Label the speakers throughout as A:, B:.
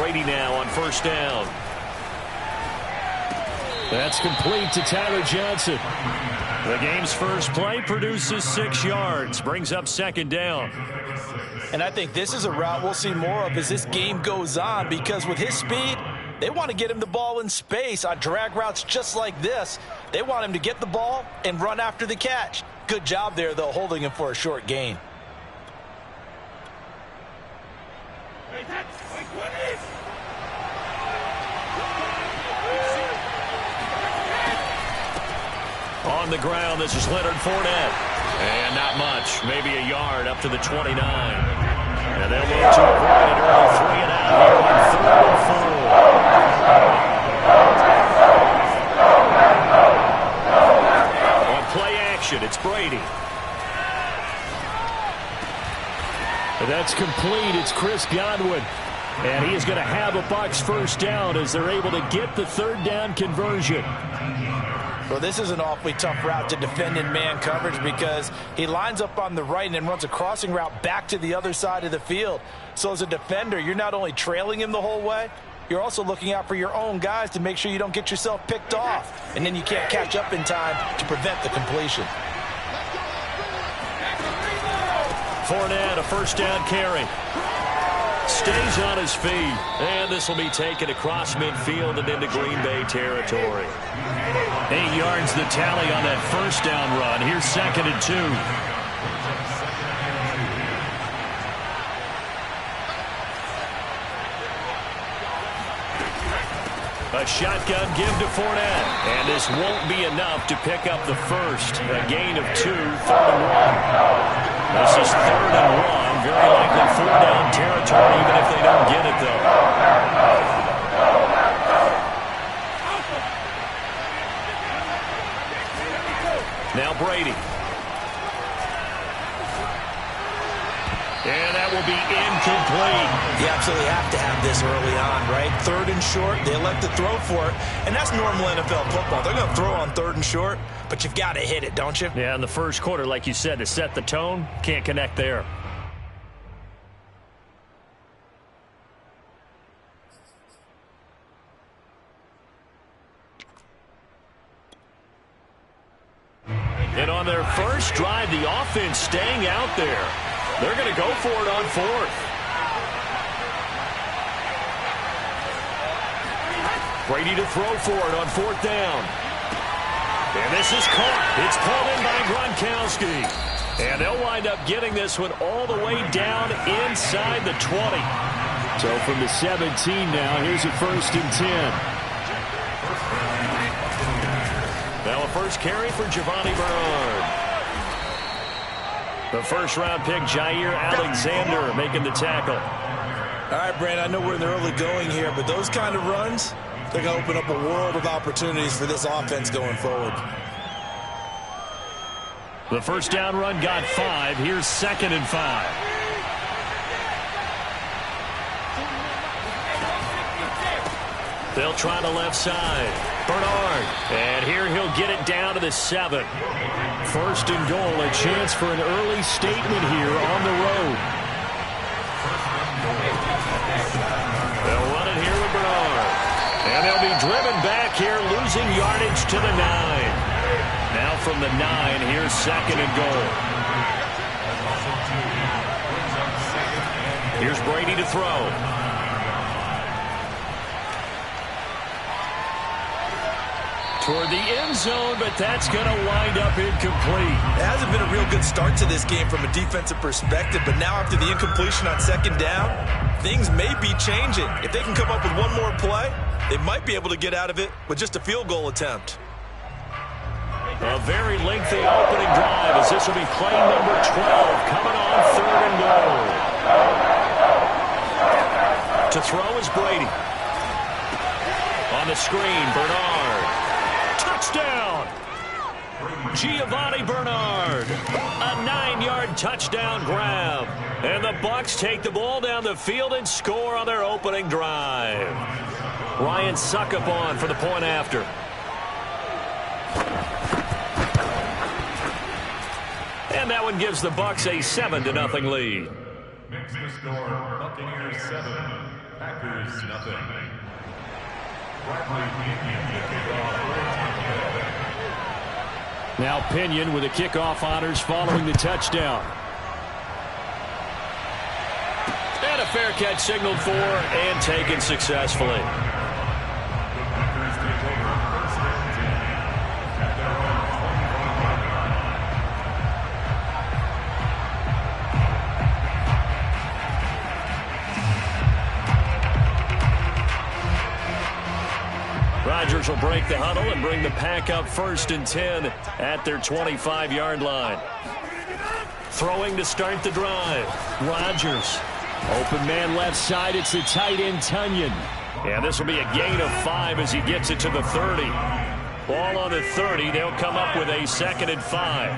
A: Brady now on first down. That's complete to Tyler Johnson. The game's first play produces 6 yards, brings up second down.
B: And I think this is a route we'll see more of as this game goes on, because with his speed, they want to get him the ball in space on drag routes just like this. They want him to get the ball and run after the catch. Good job there, though, holding him for a short gain.
A: On the ground, this is Leonard Fournette. And not much, maybe a yard up to the 29. And they'll move to avoid an early 3-and-out here on 3rd and 4. On play action, it's Brady. And that's complete. It's Chris Godwin. And he is going to have a Bucs first down as they're able to get the 3rd down conversion.
B: Well, this is an awfully tough route to defend in man coverage because he lines up on the right and then runs a crossing route back to the other side of the field. So as a defender, you're not only trailing him the whole way, you're also looking out for your own guys to make sure you don't get yourself picked off. And then you can't catch up in time to prevent the completion.
A: Fournette, a first down carry. Stays on his feet. And this will be taken across midfield and into Green Bay territory. 8 yards the tally on that first down run. Here's 2nd and 2. A shotgun give to Fournette. And this won't be enough to pick up the first. A gain of 2, 3rd and 1. This is 3rd and 1. Very likely 4-down territory, even if they don't get it, though. Now Brady. And that will be incomplete.
B: You absolutely have to have this early on, right? 3rd and short, they elect to throw for it. And that's normal NFL football. They're going to throw on 3rd and short, but you've got to hit it, don't you?
A: Yeah, in the first quarter, like you said, to set the tone, can't connect there. And on their first drive, the offense staying out there. They're going to go for it on 4th. Brady to throw for it on 4th down. And this is caught. It's pulled in by Gronkowski. And they'll wind up getting this one all the way down inside the 20. So from the 17 now, here's a 1st and 10. Now a first carry for Giovanni Bernard. The first-round pick, Jair Alexander, making the tackle.
B: All right, Brandon, I know we're in the early going here, but those kind of runs, they're going to open up a world of opportunities for this offense going forward.
A: The first down run got 5. Here's 2nd and 5. They'll try the left side. Bernard. And here he'll get it down to the 7. 1st and goal, a chance for an early statement here on the road. They'll run it here with Bernard. And they'll be driven back here, losing yardage to the 9. Now from the 9, here's 2nd and goal. Here's Brady to throw. Toward the end zone, but that's going to wind up incomplete.
B: It hasn't been a real good start to this game from a defensive perspective, but now after the incompletion on 2nd down, things may be changing. If they can come up with one more play, they might be able to get out of it with just a field goal attempt.
A: A very lengthy opening drive as this will be play number 12 coming on 3rd and goal. To throw is Brady. On the screen, Bernard. Touchdown! Giovanni Bernard. A 9-yard touchdown grab. And the Bucs take the ball down the field and score on their opening drive. Ryan Suckup on for the point after. And that one gives the Bucs a 7-0 lead.
C: Makes the score Buccaneers 7, Packers, nothing.
A: Now Pinion with the kickoff honors following the touchdown. And a fair catch signaled for and taken successfully. Rodgers will break the huddle and bring the pack up 1st and 10 at their 25-yard line. Throwing to start the drive. Rodgers. Open man left side. It's the tight end, Tunyon. And this will be a gain of 5 as he gets it to the 30. Ball on the 30. They'll come up with a 2nd and 5.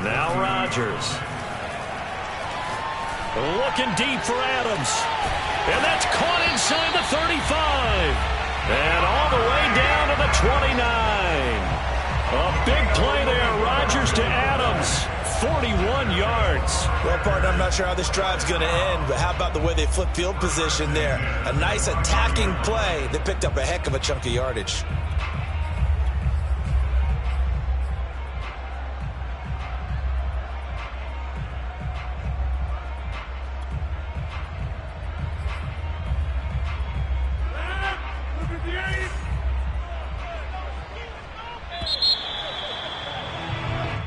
A: Now Rodgers. Looking deep for Adams. And that's caught inside the 35. And all the way down to the 29. A big play there. Rodgers to Adams. 41 yards.
B: Well, partner, I'm not sure how this drive's going to end, but how about the way they flip field position there? A nice attacking play that picked up a heck of a chunk of yardage.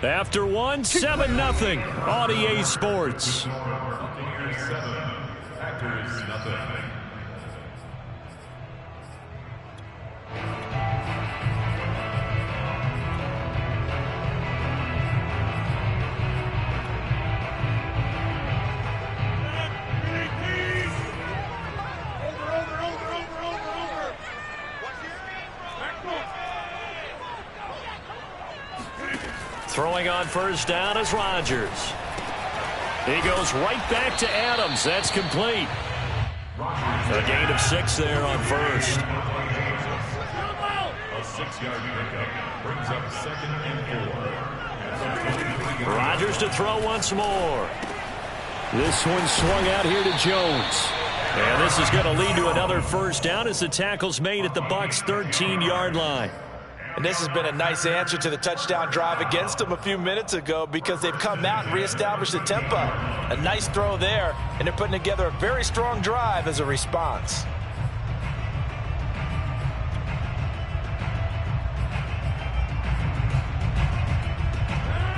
A: After one, 7-0 on EA Sports.
C: Buccaneers 7, Packers nothing.
A: Throwing on 1st down is Rodgers. He goes right back to Adams. That's complete. A gain of 6 there on 1st.
C: A 6-yard pickup brings up 2nd and 4.
A: Rodgers to throw once more. This one swung out here to Jones. And this is going to lead to another 1st down as the tackle's made at the Bucs' 13-yard line.
B: And this has been a nice answer to the touchdown drive against them a few minutes ago because they've come out and reestablished the tempo. A nice throw there, and they're putting together a very strong drive as a response.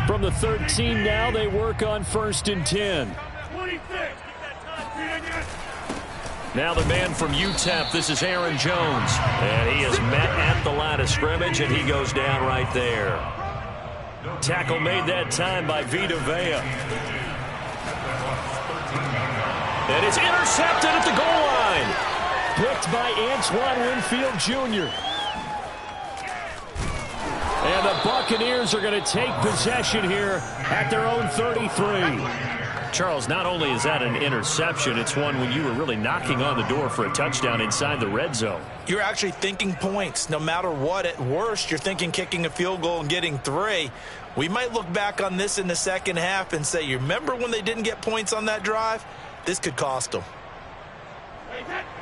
A: From the 13 now, they work on 1st and 10.
C: 26.
A: Now the man from UTEP, this is Aaron Jones. And he is met at the line of scrimmage, and he goes down right there. Tackle made that time by Vita Vea. And it's intercepted at the goal line. Picked by Antoine Winfield Jr. And the Buccaneers are going to take possession here at their own 33. Charles, not only is that an interception, it's one when you were really knocking on the door for a touchdown inside the red zone.
B: You're actually thinking points. No matter what, at worst, you're thinking kicking a field goal and getting 3. We might look back on this in the second half and say, you remember when they didn't get points on that drive? This could cost them.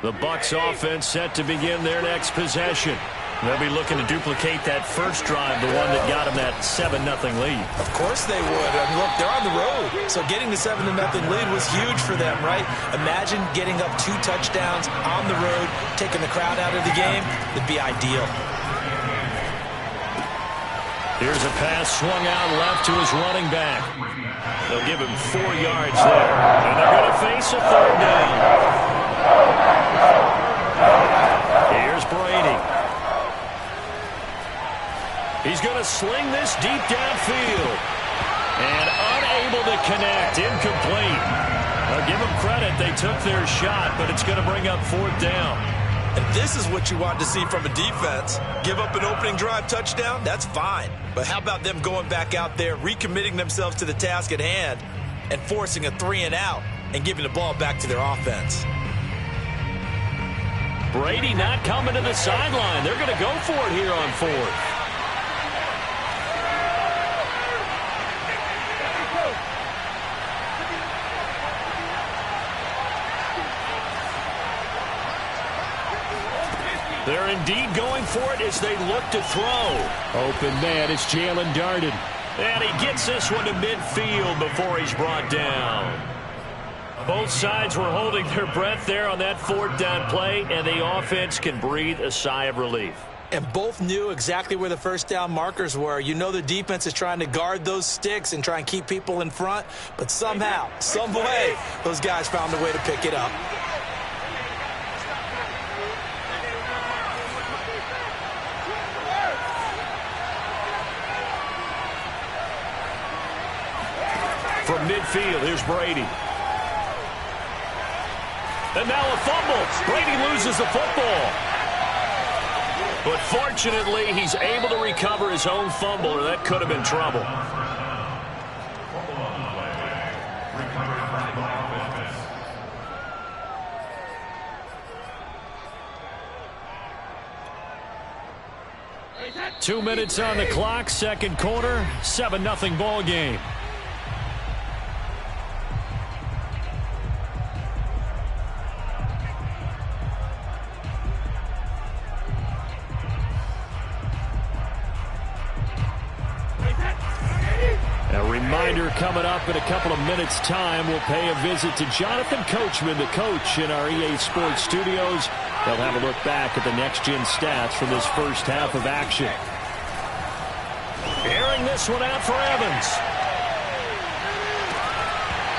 A: The Bucs offense set to begin their next possession. They'll be looking to duplicate that first drive, the one that got them that 7-0 lead.
B: Of course they would. I mean, look, they're on the road. So getting the 7-0 lead was huge for them, right? Imagine getting up 2 touchdowns on the road, taking the crowd out of the game. It'd be ideal.
A: Here's a pass swung out left to his running back. They'll give him 4 yards there. And they're going to face a 3rd down. Here's Brady. He's going to sling this deep downfield. And unable to connect. Incomplete. I'll give them credit. They took their shot, but it's going to bring up 4th down.
B: And this is what you want to see from a defense. Give up an opening drive touchdown, that's fine. But how about them going back out there, recommitting themselves to the task at hand, and forcing a 3-and-out and giving the ball back to their offense?
A: Brady not coming to the sideline. They're going to go for it here on 4th. indeed going for it as they look to throw.
D: Open man, it's Jalen Darden.
A: And he gets this one to midfield before he's brought down. Both sides were holding their breath there on that fourth down play, and the offense can breathe a sigh of relief.
B: And both knew exactly where the first down markers were. You know the defense is trying to guard those sticks and try and keep people in front, but somehow, some way, those guys found a way to pick it up.
A: From midfield, here's Brady. And now a fumble. Brady loses the football. But fortunately, he's able to recover his own fumble, or that could have been trouble.
D: Two minutes on the clock, second quarter, 7-0 ball game. Coming up in a couple of minutes' time, we'll pay a visit to Jonathan Coachman, the coach in our EA Sports studios. They'll have a look back at the next-gen stats from this first half of action.
A: Airing this one out for Evans.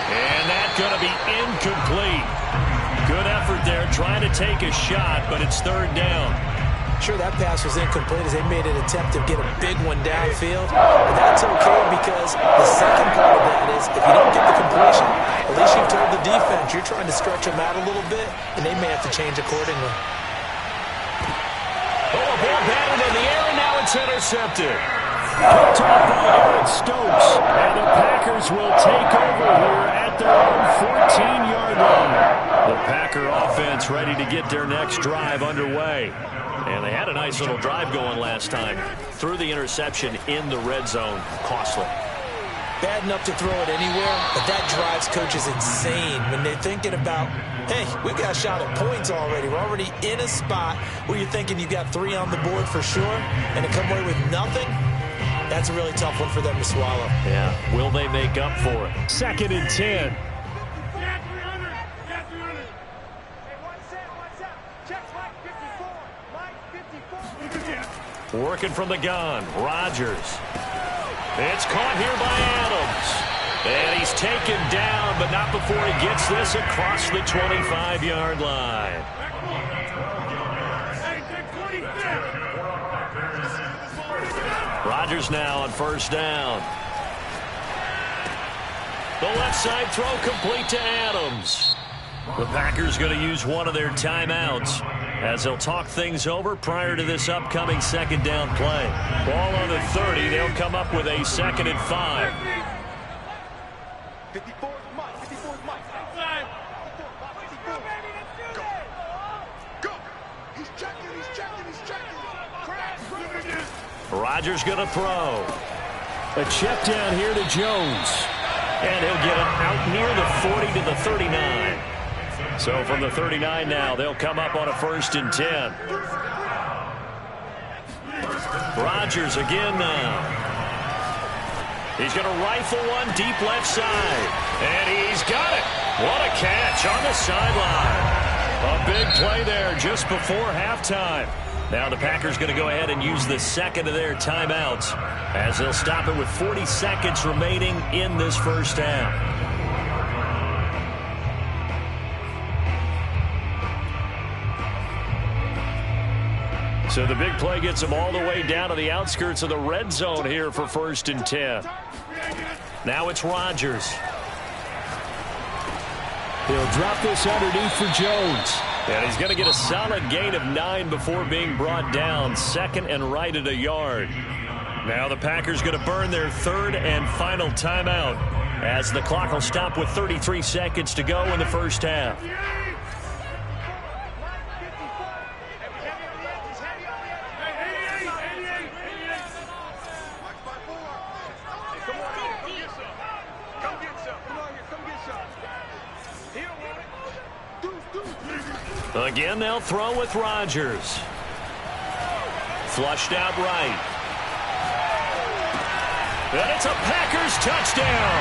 A: And that's going to be incomplete. Good effort there trying to take a shot, but it's third down.
B: Sure, that pass was incomplete as they made an attempt to get a big one downfield. But that's okay because the second part of that is if you don't get the completion, at least you've told the defense you're trying to stretch them out a little bit, and they may have to change accordingly.
A: Oh, a ball batted in the air, and now it's intercepted.
D: Picked off by Eric Stokes. And the Packers will take over here at their own 14-yard line.
A: The Packer offense ready to get their next drive underway. And they had a nice little drive going last time. Threw the interception in the red zone. Costly.
B: Bad enough to throw it anywhere, but that drives coaches insane when they're thinking about, hey, we got a shot at points already. We're already in a spot where you're thinking you got 3 on the board for sure, and to come away with nothing, that's a really tough one for them to swallow.
A: Yeah. Will they make up for it?
D: 2nd and 10.
A: Working from the gun, Rodgers. It's caught here by Adams. And he's taken down, but not before he gets this across the 25-yard line. Rodgers now on first down. The left side throw complete to Adams. The Packers going to use one of their timeouts as they'll talk things over prior to this upcoming second down play. Ball on the 30. They'll come up with a 2nd and 5.
E: 54 Mike. 54 Mike. Outside. 54. Go. Go. He's checking. He's checking. He's checking. Crash.
A: Rodgers going to throw.
D: A check down here to Jones.
A: And he'll get it out near the 40 to the 39. So from the 39 now, they'll come up on a 1st and 10. Rodgers again now. He's going to rifle one deep left side. And he's got it. What a catch on the sideline. A big play there just before halftime. Now the Packers going to go ahead and use the second of their timeouts as they'll stop it with 40 seconds remaining in this first half. So the big play gets them all the way down to the outskirts of the red zone here for 1st and 10. Now it's Rodgers.
D: He'll drop this underneath for Jones.
A: And he's going to get a solid gain of 9 before being brought down. 2nd and right at a yard. Now the Packers going to burn their 3rd and final timeout as the clock will stop with 33 seconds to go in the first half. Again, they'll throw with Rodgers. Flushed out right. And it's a Packers touchdown.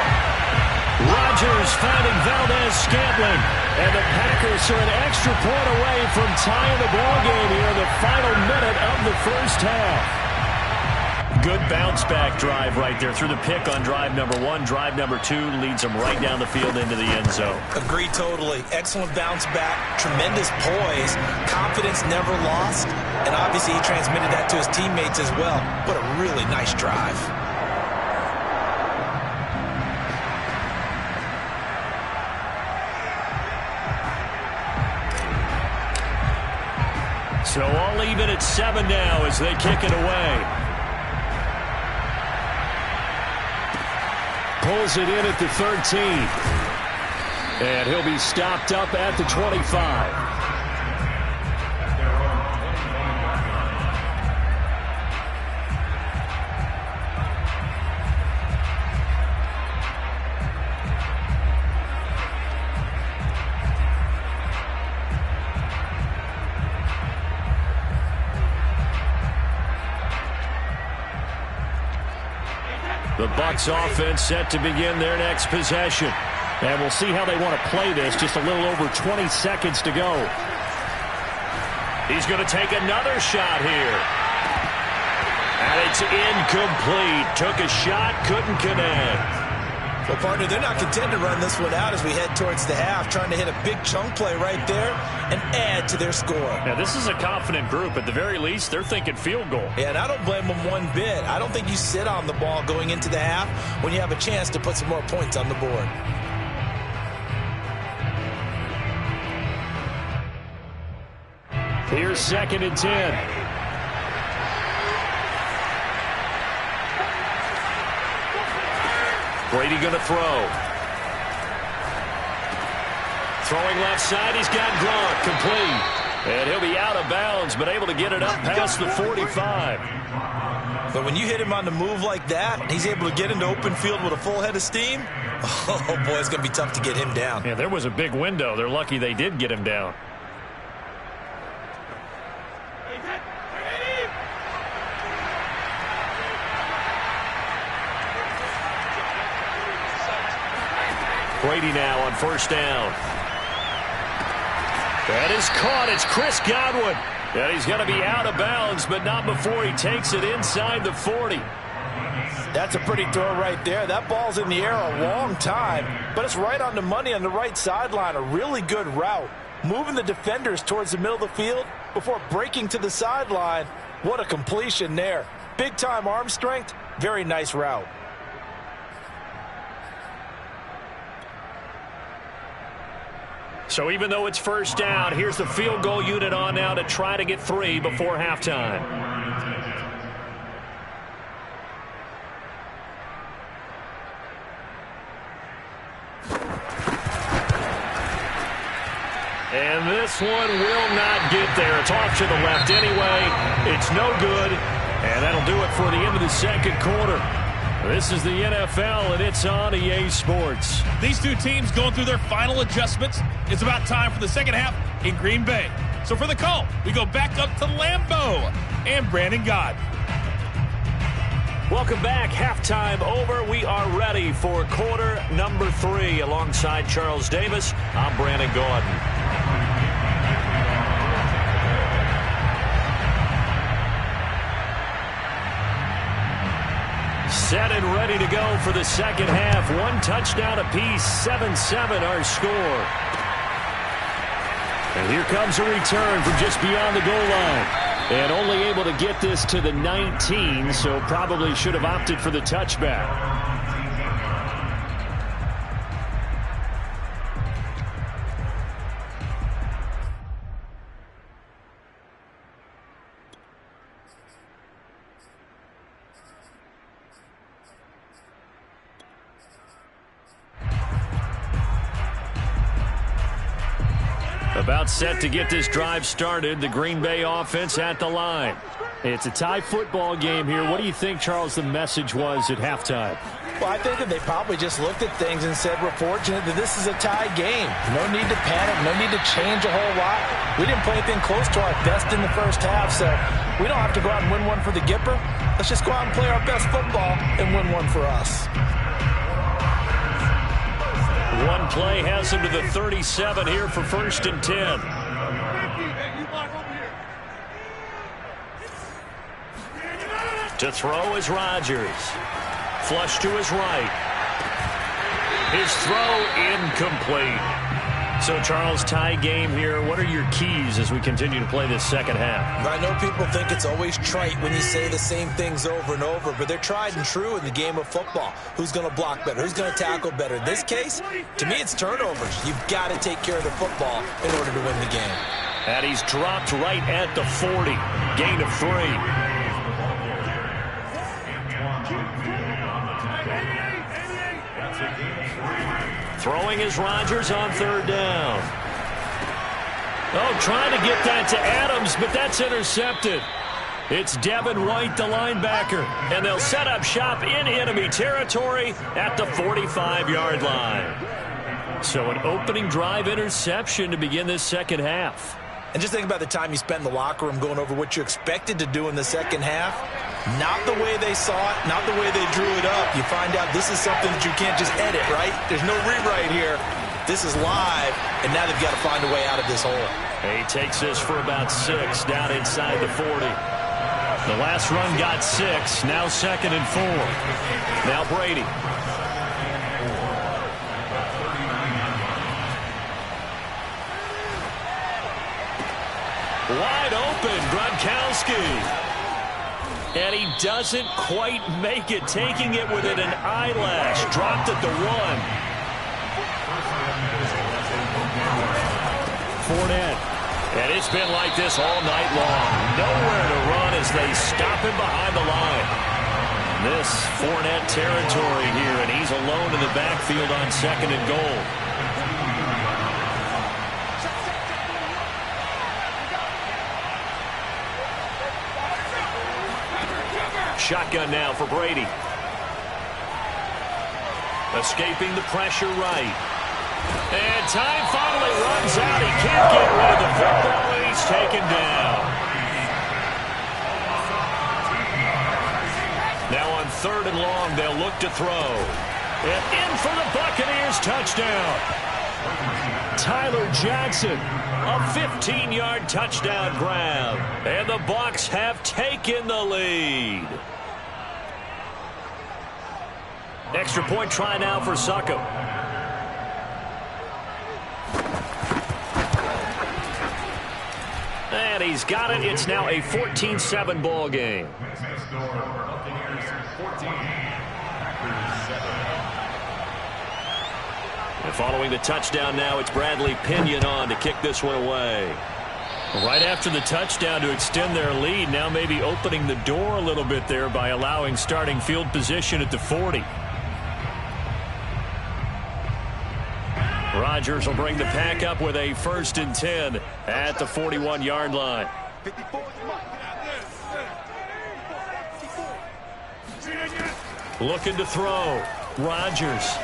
A: Rodgers finding Valdez-Scantling. And the Packers are an extra point away from tying the ballgame here in the final minute of the first half. Good bounce-back drive right there through the pick on drive number 1. Drive number 2 leads them right down the field into the end zone.
B: Agree totally. Excellent bounce back, tremendous poise, confidence never lost, and obviously he transmitted that to his teammates as well. What a really nice drive.
A: So all even at 7 now as they kick it away.
D: Pulls it in at the 13. And he'll be stopped up at the 25. The Bucs offense set to begin their next possession. And we'll see how they want to play this. Just a little over 20 seconds to go.
A: He's going to take another shot here. And it's incomplete. Took a shot, couldn't connect.
B: Well, partner, they're not content to run this one out as we head towards the half, trying to hit a big chunk play right there and add to their score.
A: Now, this is a confident group. At the very least, they're thinking field goal.
B: Yeah, and I don't blame them one bit. I don't think you sit on the ball going into the half when you have a chance to put some more points on the board.
D: Here's 2nd and 10.
A: Brady going to throw. Throwing left side, he's got Gronk complete. And he'll be out of bounds, but able to get it up past the 45.
B: But when you hit him on the move like that, and he's able to get into open field with a full head of steam, oh boy, it's going to be tough to get him down.
A: Yeah, there was a big window. They're lucky they did get him down. Brady now on 1st down. That is caught. It's Chris Godwin. And he's going to be out of bounds, but not before he takes it inside the 40.
B: That's a pretty throw right there. That ball's in the air a long time, but it's right on the money on the right sideline. A really good route. Moving the defenders towards the middle of the field before breaking to the sideline. What a completion there. Big-time arm strength. Very nice route.
A: So even though it's 1st down, here's the field goal unit on now to try to get 3 before halftime. And this one will not get there. It's off to the left anyway. It's no good. And that'll do it for the end of the 2nd quarter. This is the NFL, and it's on EA Sports.
F: These two teams going through their final adjustments. It's about time for the 2nd half in Green Bay. So for the call, we go back up to Lambeau and Brandon Gaud.
A: Welcome back. Halftime over. We are ready for quarter number 3. Alongside Charles Davis, I'm Brandon Gaudin. Set and ready to go for the 2nd half. 1 touchdown apiece, 7-7 our score. And here comes a return from just beyond the goal line. And only able to get this to the 19, so probably should have opted for the touchback. About set to get this drive started. The Green Bay offense at the line.
D: It's a tie football game here. What do you think, Charles, the message was at halftime?
B: Well, I think that they probably just looked at things and said, we're fortunate that this is a tie game. No need to panic. No need to change a whole lot. We didn't play anything close to our best in the first half, so we don't have to go out and win one for the Gipper. Let's just go out and play our best football and win one for us.
D: One play has him to the 37 here for 1st and 10. To throw is Rodgers. Flush to his right. His throw incomplete. So, Charles, tie game here. What are your keys as we continue to play this second half?
B: I know people think it's always trite when you say the same things over and over, but they're tried and true in the game of football. Who's going to block better? Who's going to tackle better? In this case, to me, it's turnovers. You've got to take care of the football in order to win the game.
D: And he's dropped right at the 40. Gain of 3. Throwing is Rodgers on 3rd down. Oh, trying to get that to Adams, but that's intercepted. It's Devin White, the linebacker, and they'll set up shop in enemy territory at the 45-yard line. So an opening drive interception to begin this second half.
B: And just think about the time you spent in the locker room going over what you expected to do in the second half. Not the way they saw it, not the way they drew it up. You find out this is something that you can't just edit, right? There's no rewrite here. This is live, and now they've got to find a way out of this hole.
D: He takes this for about 6 down inside the 40. The last run got 6, now 2nd and 4. Now Brady. Wide open, Gronkowski. And he doesn't quite make it, taking it within an eyelash. Dropped at the 1. Fournette. And it's been like this all night long. Nowhere to run as they stop him behind the line. This Fournette territory here, and he's alone in the backfield on 2nd and goal. Shotgun now for Brady. Escaping the pressure right. And time finally runs out. He can't get rid of the football, and he's taken down. Now on 3rd and long, they'll look to throw. And in for the Buccaneers touchdown. Tyler Johnson, a 15-yard touchdown grab. And the Bucs have taken the lead. Extra point try now for Succop. And he's got it. It's now a 14-7 ball game. And following the touchdown now, it's Bradley Pinion on to kick this one away. Right after the touchdown to extend their lead, now maybe opening the door a little bit there by allowing starting field position at the 40. Rodgers will bring the pack up with a 1st and 10 at the 41-yard line. Looking to throw. Rodgers.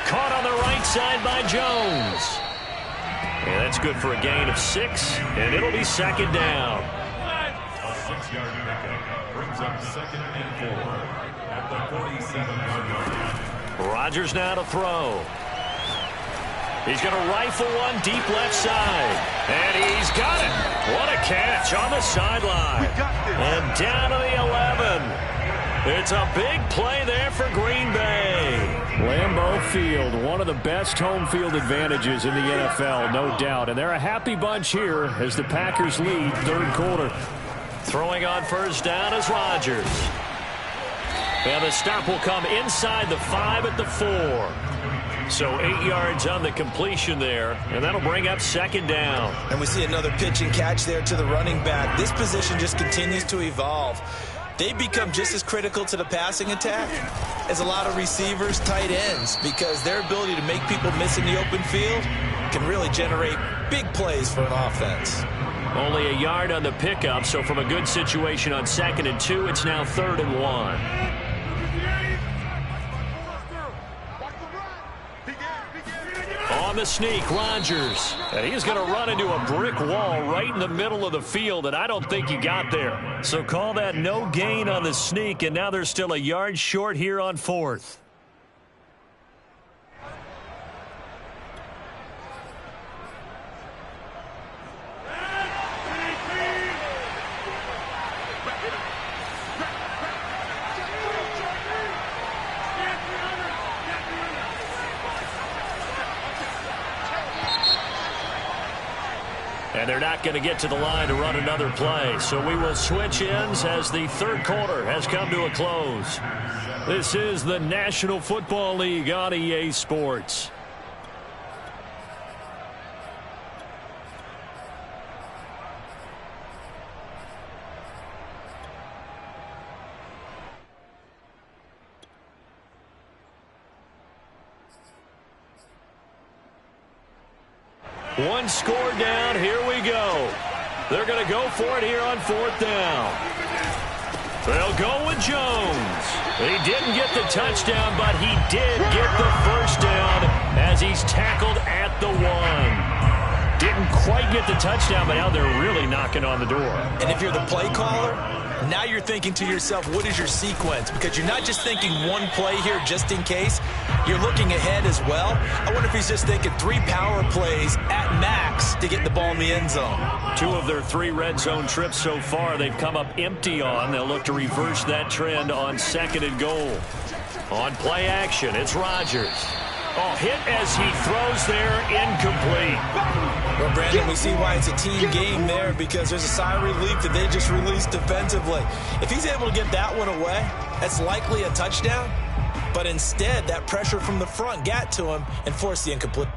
D: Caught on the right side by Jones. And that's good for a gain of 6, and it'll be 2nd down.
C: A 6-yard pickup brings up 2nd and 4 at the 47-yard line.
D: Rodgers now to throw. He's going to rifle one deep left side. And he's got it. What a catch on the sideline. And down to the 11. It's a big play there for Green Bay. Lambeau Field, one of the best home field advantages in the NFL, no doubt. And they're a happy bunch here as the Packers lead 3rd quarter. Throwing on 1st down is Rodgers. And the stop will come inside the 5 at the 4. So 8 yards on the completion there, and that'll bring up 2nd down.
B: And we see another pitch and catch there to the running back. This position just continues to evolve. They become just as critical to the passing attack as a lot of receivers, tight ends, because their ability to make people miss in the open field can really generate big plays for an offense.
D: Only a yard on the pickup, so from a good situation on 2nd and 2, it's now 3rd and 1. On the sneak, Rodgers. And he's going to run into a brick wall right in the middle of the field, and I don't think he got there. So call that no gain on the sneak, and now they're still a yard short here on 4th. And they're not going to get to the line to run another play. So we will switch ends as the 3rd quarter has come to a close. This is the National Football League on EA Sports. One score down. Here we go. They're going to go for it here on 4th down. They'll go with Jones. He didn't get the touchdown, but he did get the first down as he's tackled at the 1. Didn't quite get the touchdown, but now they're really knocking on the door.
B: And if you're the play caller, now you're thinking to yourself, what is your sequence? Because you're not just thinking one play here just in case. You're looking ahead as well. I wonder if he's just thinking 3 power plays at max to get the ball in the end zone.
D: 2 of their 3 red zone trips so far they've come up empty on. They'll look to reverse that trend on 2nd and goal. On play action, it's Rodgers. Oh, hit as he throws there, incomplete.
B: Well, Brandon, we see why it's a team game there, because there's a sigh of relief that they just released defensively. If he's able to get that one away, that's likely a touchdown. But instead, that pressure from the front got to him and forced the incomplete.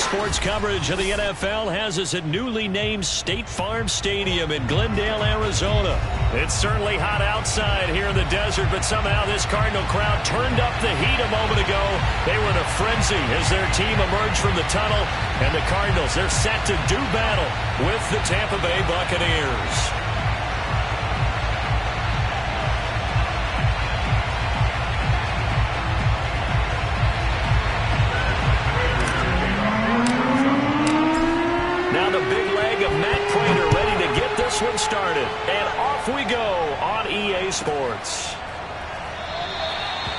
D: Sports coverage of the NFL has us at newly named State Farm Stadium in Glendale, Arizona. It's certainly hot outside here in the desert, but somehow this Cardinal crowd turned up the heat a moment ago. They were in a frenzy as their team emerged from the tunnel, and the Cardinals, they're set to do battle with the Tampa Bay Buccaneers. One started, and off we go on EA Sports.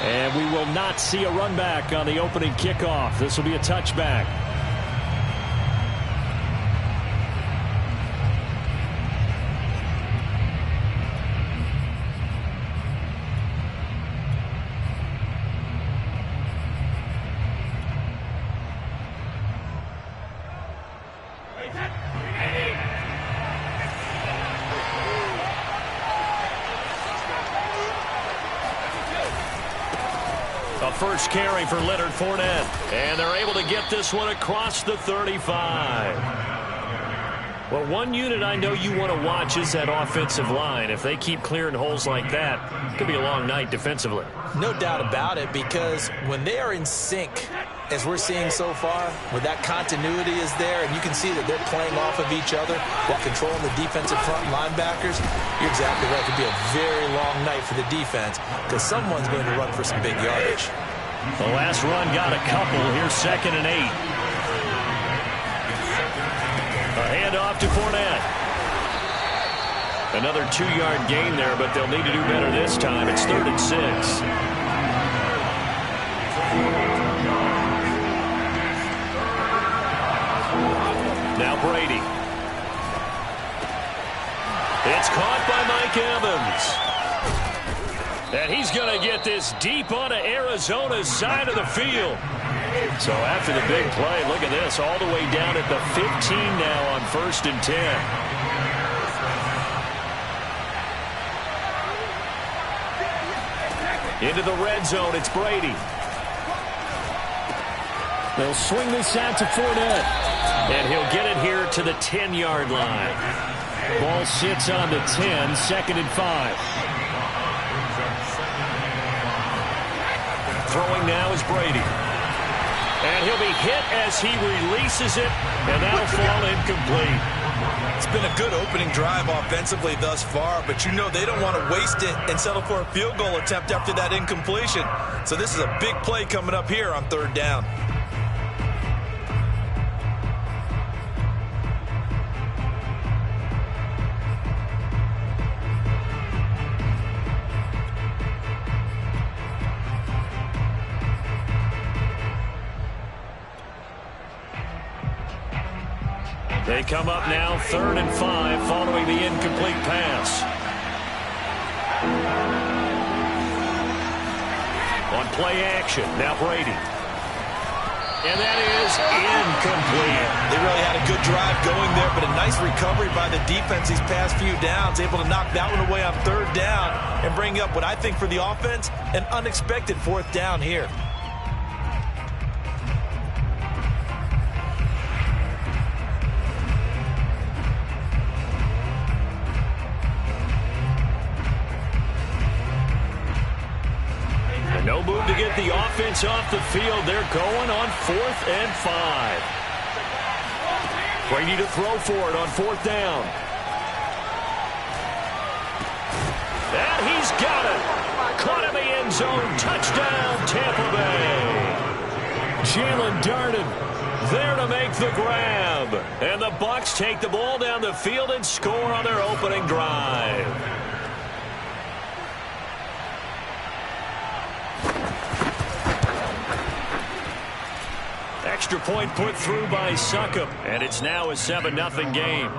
D: And we will not see a run back on the opening kickoff. This will be a touchback. First carry for Leonard Fournette. And they're able to get this one across the 35. Well, one unit I know you want to watch is that offensive line. If they keep clearing holes like that, it could be a long night defensively.
B: No doubt about it, because when they are in sync, as we're seeing so far, where that continuity is there, and you can see that they're playing off of each other while controlling the defensive front linebackers, you're exactly right. It could be a very long night for the defense because someone's going to run for some big yardage.
D: The last run got a couple. Here's 2nd and 8. A handoff to Fournette. Another 2-yard gain there, but they'll need to do better this time. It's 3rd and 6. Now Brady. It's caught by Mike Evans. And he's going to get this deep onto Arizona's side of the field. So after the big play, look at this, all the way down at the 15 now on 1st and 10. Into the red zone, it's Brady. They'll swing this out to Fournette. And he'll get it here to the 10-yard line. Ball sits on the 10, 2nd and 5. Throwing now is Brady. And he'll be hit as he releases it, and that'll fall incomplete.
B: It's been a good opening drive offensively thus far, but you know they don't want to waste it and settle for a field goal attempt after that incompletion. So this is a big play coming up here on 3rd down.
D: They come up now 3rd and 5 following the incomplete pass. On play action, now Brady. And that is incomplete.
B: They really had a good drive going there, but a nice recovery by the defense these past few downs, able to knock that one away on 3rd down and bring up what I think for the offense, an unexpected 4th down here.
D: No move to get the offense off the field. They're going on 4th and 5. Brady to throw for it on 4th down. And he's got it. Caught in the end zone. Touchdown, Tampa Bay. Jalen Darden there to make the grab. And the Bucs take the ball down the field and score on their opening drive. Extra point put through by Succop, and it's now a 7-0 game.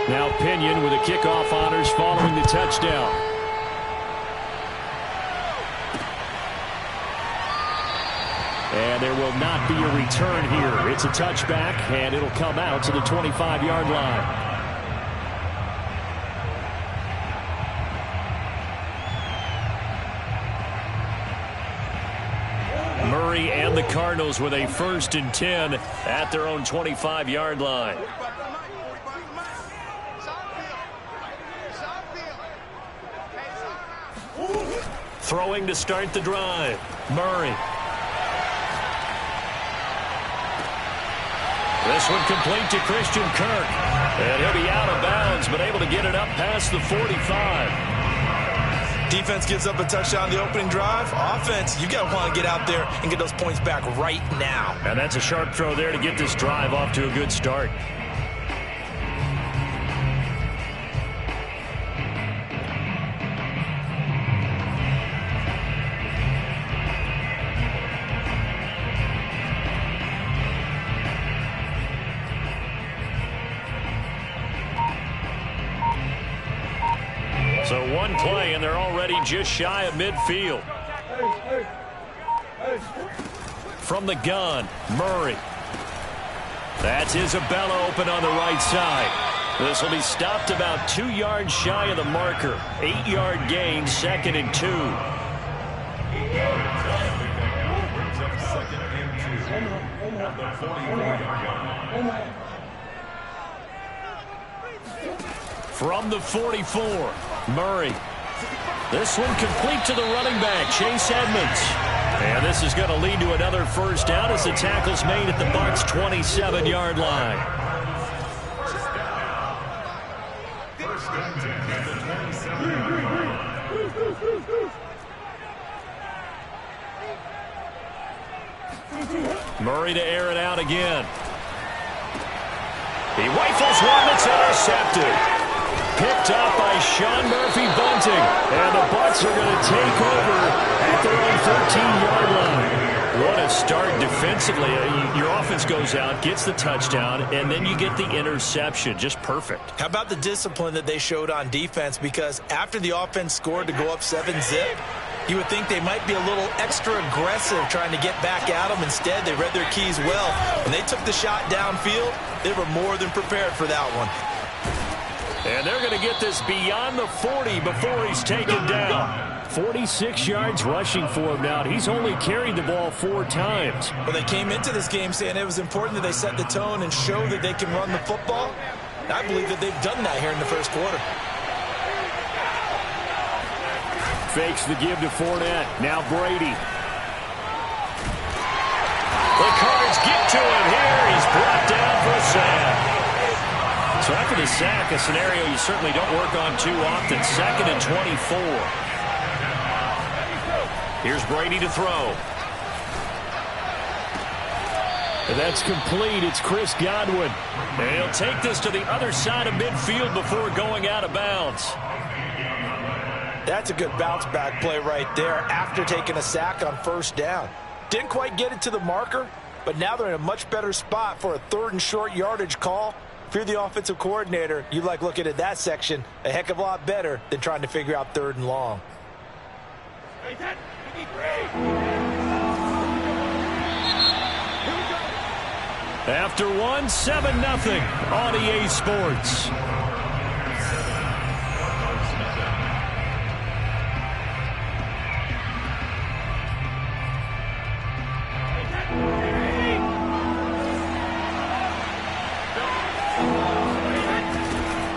D: Now Pinion with the kickoff honors following the touchdown. And there will not be a return here. It's a touchback, and it'll come out to the 25-yard line. Murray and the Cardinals with a 1st and 10 at their own 25-yard line. Throwing to start the drive. Murray. This one complete to Christian Kirk. And he'll be out of bounds, but able to get it up past the 45.
B: Defense gives up a touchdown the opening drive. Offense, you got to want to get out there and get those points back right now.
D: And that's a sharp throw there to get this drive off to a good start. So one play, and they're already just shy of midfield. From the gun, Murray. That's Isabella open on the right side. This will be stopped about 2 yards shy of the marker. 8-yard gain, 2nd and 2. From the 44, Murray. This one complete to the running back, Chase Edmonds. And this is going to lead to another 1st down as the tackle's made at the Bucs' 27-yard line. Murray to air it out again. He rifles one that's intercepted. Picked up by Sean Murphy-Bunting. And the Bucs are going to take over at their own 13-yard line. What a start defensively. Your offense goes out, gets the touchdown, and then you get the interception. Just perfect.
B: How about the discipline that they showed on defense? Because after the offense scored to go up 7-zip, you would think they might be a little extra aggressive trying to get back at them. Instead, they read their keys well. When they took the shot downfield, they were more than prepared for that one.
D: And they're going to get this beyond the 40 before he's taken down. 46 yards rushing for him now. He's only carried the ball 4 times.
B: Well, they came into this game saying it was important that they set the tone and show that they can run the football. I believe that they've done that here in the 1st quarter.
D: Fakes the give to Fournette. Now Brady. The Cards get to him here. He's brought down for a sack. So after the sack, a scenario you certainly don't work on too often. 2nd and 24. Here's Brady to throw. And that's complete. It's Chris Godwin. And he'll take this to the other side of midfield before going out of bounds.
B: That's a good bounce back play right there after taking a sack on 1st down. Didn't quite get it to the marker, but now they're in a much better spot for a 3rd and short yardage call. If you're the offensive coordinator, you like looking at that section a heck of a lot better than trying to figure out 3rd and long.
D: After one, 7-0 on EA Sports.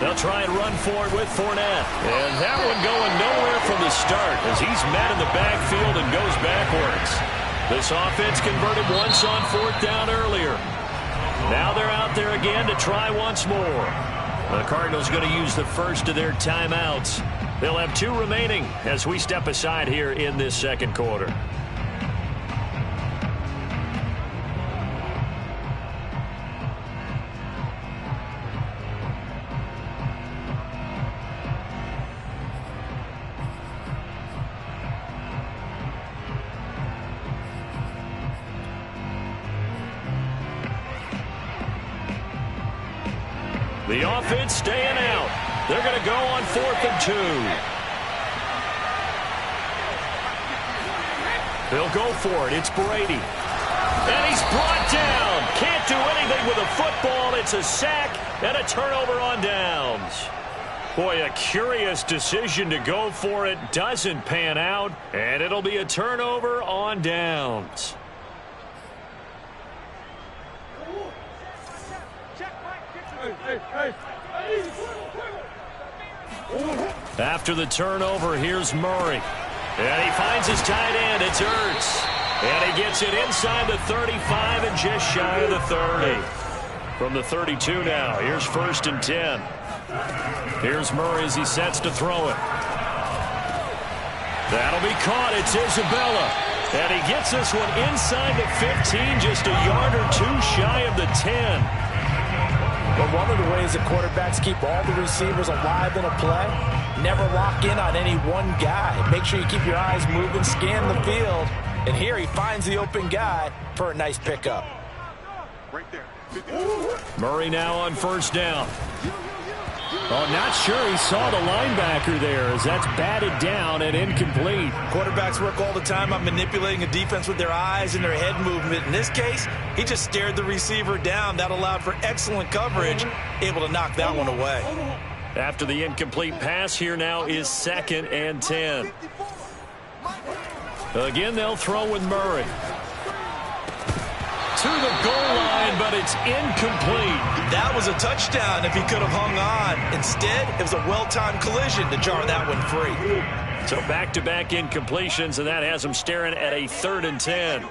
D: They'll try and run for it with Fournette. And that one going nowhere from the start as he's met in the backfield and goes backwards. This offense converted once on 4th down earlier. Now they're out there again to try once more. The Cardinals going to use the 1st of their timeouts. They'll have 2 remaining as we step aside here in this 2nd quarter. The offense staying out. They're going to go on 4th and 2. They'll go for it. It's Brady. And he's brought down. Can't do anything with a football. It's a sack and a turnover on downs. Boy, a curious decision to go for it. Doesn't pan out. And it'll be a turnover on downs. After the turnover, here's Murray. And he finds his tight end. It's Ertz. And he gets it inside the 35 and just shy of the 30. From the 32 now, here's 1st and 10. Here's Murray as he sets to throw it. That'll be caught. It's Isabella. And he gets this one inside the 15, just a yard or two shy of the 10.
B: But one of the ways that quarterbacks keep all the receivers alive in a play, never lock in on any one guy. Make sure you keep your eyes moving, scan the field. And here he finds the open guy for a nice pickup.
E: Right there.
D: Murray now on 1st down. Oh, not sure he saw the linebacker there as that's batted down and incomplete.
B: Quarterbacks work all the time on manipulating a defense with their eyes and their head movement. In this case, he just stared the receiver down. That allowed for excellent coverage, able to knock that one away.
D: After the incomplete pass, here now is 2nd and 10. Again, they'll throw with Murray. To the goal line, but it's incomplete.
B: That was a touchdown if he could have hung on. Instead, it was a well-timed collision to jar that one free.
D: So back-to-back incompletions, and that has him staring at a 3rd and 10.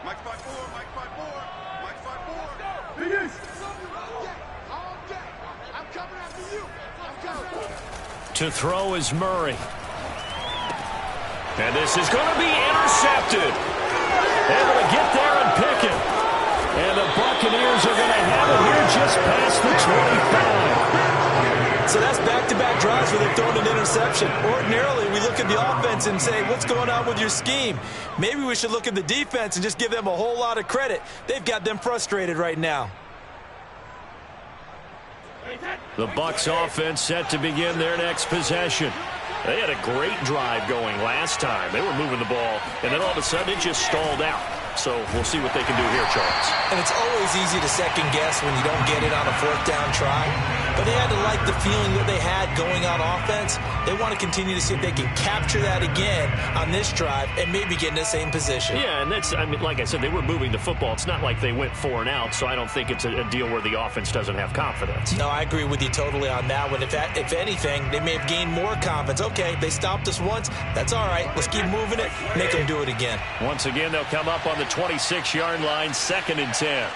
E: Mike 5-4, Mike 5-4, Mike 5-4. Finish. I'm coming after you. I'm coming.
D: To throw is Murray. And this is going to be intercepted. Able to get there and pick it. And the Buccaneers are going to have it here just past the 25.
B: So that's back-to-back drives where they've thrown an interception. Ordinarily, we look at the offense and say, what's going on with your scheme? Maybe we should look at the defense and just give them a whole lot of credit. They've got them frustrated right now.
D: The Bucs offense set to begin their next possession. They had a great drive going last time. They were moving the ball, and then all of a sudden it just stalled out. So we'll see what they can do here, Charles.
B: And it's always easy to second guess when you don't get it on a 4th down try. But they had to like the feeling that they had going on offense. They want to continue to see if they can capture that again on this drive and maybe get in the same position.
D: Yeah, and that's, I mean, like I said, they were moving the football. It's not like they went 4 and out, so I don't think it's a deal where the offense doesn't have confidence.
B: No, I agree with you totally on that one. If anything, they may have gained more confidence. Okay, they stopped us once. That's all right. Let's keep moving it. Make them do it again.
D: Once again, they'll come up on the 26-yard line, 2nd and 10.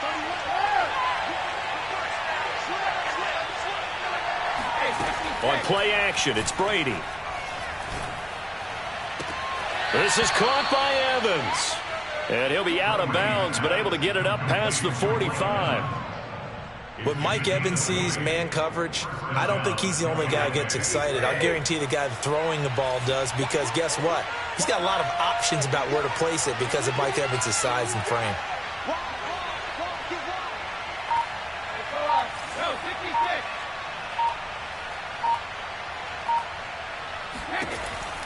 D: On play action, it's Brady. This is caught by Evans. And he'll be out of bounds, but able to get it up past the 45.
B: When Mike Evans sees man coverage, I don't think he's the only guy who gets excited. I'll guarantee the guy throwing the ball does, because guess what? He's got a lot of options about where to place it because of Mike Evans' size and frame.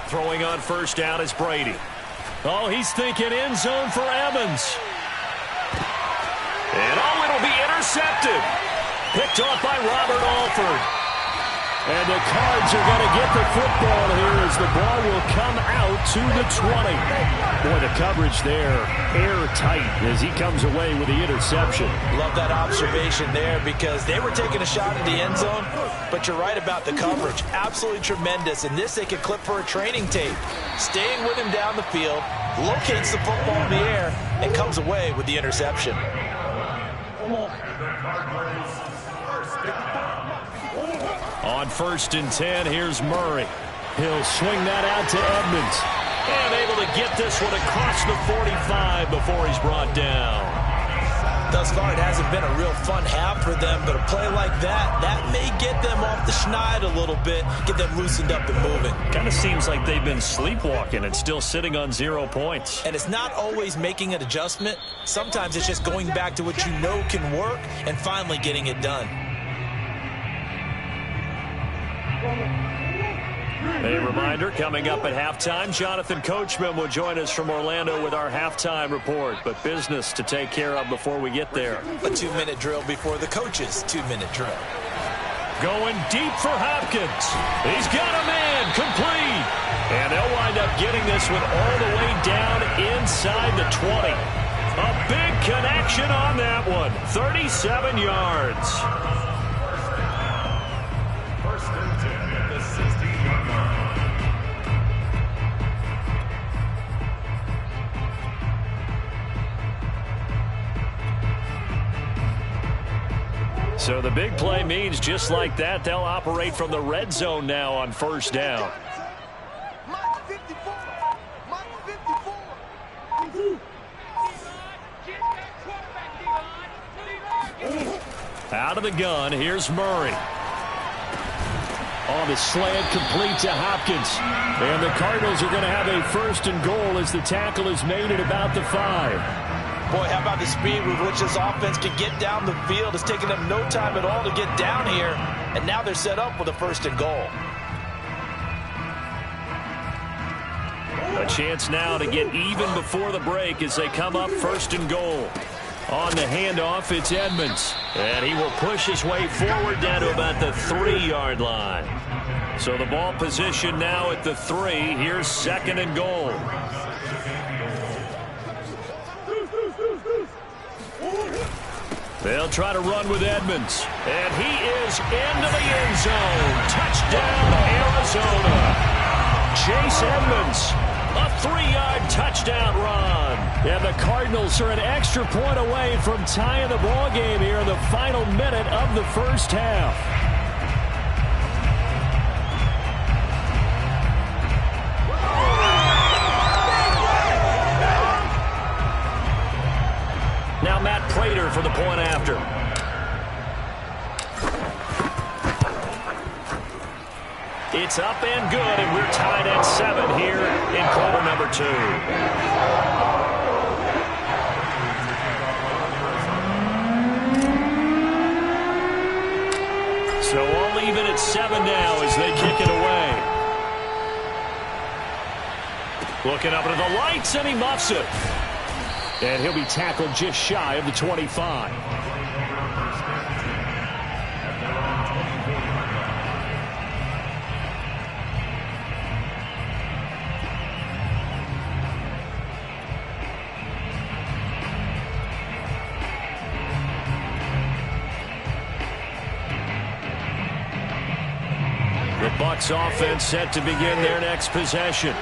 D: Throwing on 1st down is Brady. Oh, he's thinking end zone for Evans. And oh, it'll be intercepted. Picked off by Robert Alford. And the Cards are going to get the football here as the ball will come out to the 20. Boy, the coverage there, airtight as he comes away with the interception.
B: Love that observation there because they were taking a shot at the end zone, but you're right about the coverage. Absolutely tremendous. And this they could clip for a training tape. Staying with him down the field, locates the football in the air, and comes away with the interception.
D: On 1st and 10, here's Murray. He'll swing that out to Edmonds. And able to get this one across the 45 before he's brought down.
B: Thus far, it hasn't been a real fun half for them, but a play like that may get them off the schneid a little bit, get them loosened up and moving.
D: Kind of seems like they've been sleepwalking and still sitting on 0 points.
B: And it's not always making an adjustment. Sometimes it's just going back to what you know can work and finally getting it done.
D: A reminder, coming up at halftime, Jonathan Coachman will join us from Orlando with our halftime report. But business to take care of before we get there.
B: A 2-minute drill before the coach's 2-minute drill.
D: Going deep for Hopkins. He's got a man, complete. And they'll wind up getting this one all the way down inside the 20. A big connection on that one. 37 yards.
C: First and 10 at the 16-yard line.
D: So the big play means just like that, they'll operate from the red zone now on first down. Out of the gun, here's Murray. On the slant, complete to Hopkins. And the Cardinals are going to have a first and goal as the tackle is made at about the 5.
B: Boy, how about the speed with which this offense can get down the field? It's taken them no time at all to get down here, and now they're set up with a first and goal.
D: A chance now to get even before the break as they come up first and goal. On the handoff, it's Edmonds. And he will push his way forward down to about the 3-yard line. So the ball position now at the 3. Here's second and goal. They'll try to run with Edmonds. And he is into the end zone. Touchdown, Arizona. Chase Edmonds. A 3-yard touchdown run. And the Cardinals are an extra point away from tying the ball game here in the final minute of the first half. Now Matt Prater for the point after. It's up and good, and we're tied at 7 here in quarter number 2. So all even at 7 now as they kick it away. Looking up into the lights, and he muffs it. And he'll be tackled just shy of the 25. The Bucs offense set to begin their next possession.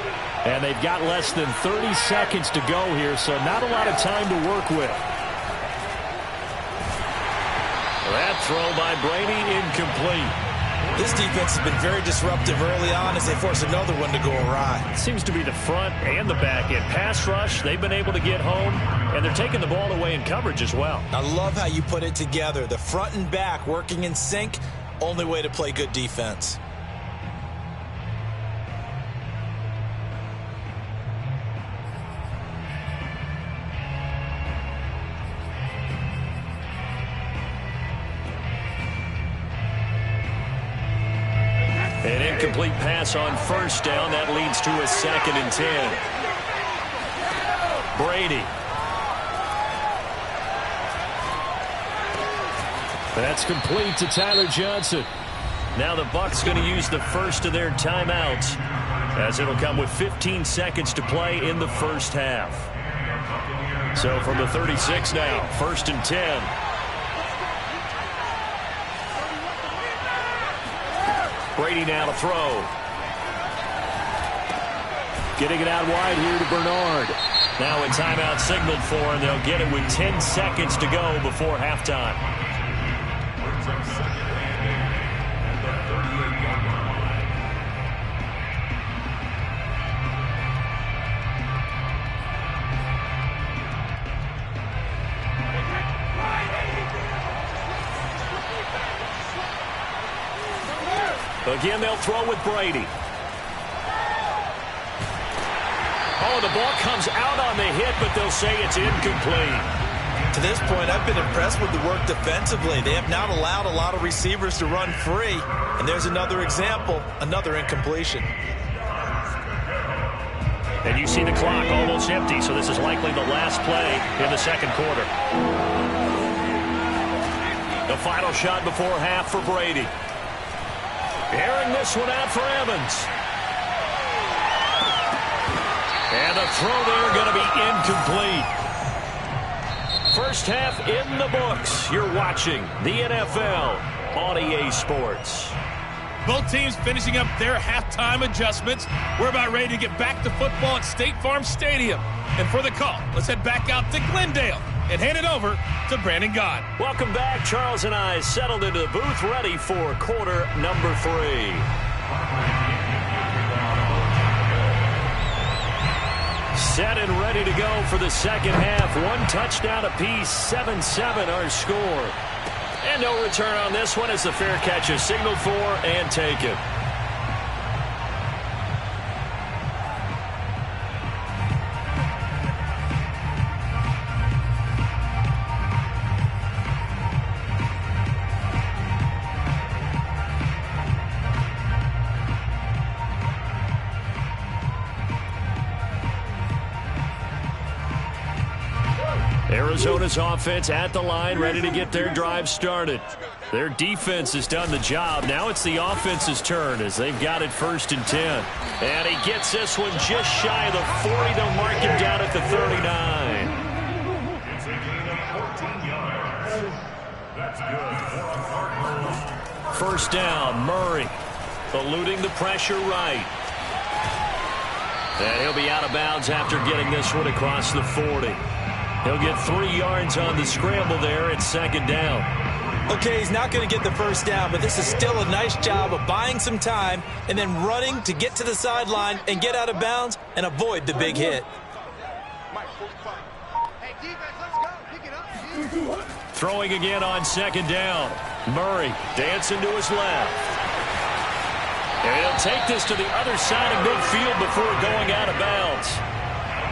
D: And they've got less than 30 seconds to go here, so not a lot of time to work with. That throw by Brady incomplete.
B: This defense has been very disruptive early on as they force another one to go awry.
D: It seems to be the front and the back end. Pass rush, they've been able to get home, and they're taking the ball away in coverage as well.
B: I love how you put it together. The front and back working in sync, only way to play good defense.
D: An incomplete pass on first down. That leads to a 2nd and 10. Brady. That's complete to Tyler Johnson. Now the Bucs going to use the first of their timeouts as it'll come with 15 seconds to play in the first half. So from the 36 now, 1st and 10. Brady now to throw. Getting it out wide here to Bernard. Now a timeout signaled for, and they'll get it with 10 seconds to go before halftime.
C: Brings up second and 8 at the 38-yard line.
D: Again, they'll throw with Brady. Oh, the ball comes out on the hit, but they'll say it's incomplete.
B: To this point, I've been impressed with the work defensively. They have not allowed a lot of receivers to run free. And there's another example, another incompletion.
D: And you see the clock almost empty, so this is likely the last play in the second quarter. The final shot before half for Brady. Airing this one out for Evans. And the throw there going to be incomplete. First half in the books. You're watching the NFL on EA Sports.
F: Both teams finishing up their halftime adjustments. We're about ready to get back to football at State Farm Stadium. And for the call, let's head back out to Glendale and hand it over to Brandon God.
D: Welcome back. Charles and I settled into the booth, ready for quarter number 3. Set and ready to go for the second half. 1 touchdown apiece, 7-7 our score. And no return on this one as the fair catch is signaled for and taken. Arizona's offense at the line, ready to get their drive started. Their defense has done the job. Now it's the offense's turn as they've got it 1st and 10. And he gets this one just shy of the 40. They'll mark him down at the 39.
C: It's a gain of 14 yards. That's good.
D: 1st down, Murray eluding the pressure right. And he'll be out of bounds after getting this one across the 40. He'll get 3 yards on the scramble there at 2nd down.
B: Okay, he's not going to get the 1st down, but this is still a nice job of buying some time and then running to get to the sideline and get out of bounds and avoid the big hit.
E: Hey, defense, let's go. Pick it up.
D: Throwing again on 2nd down. Murray dancing to his left. And he'll take this to the other side of midfield before going out of bounds.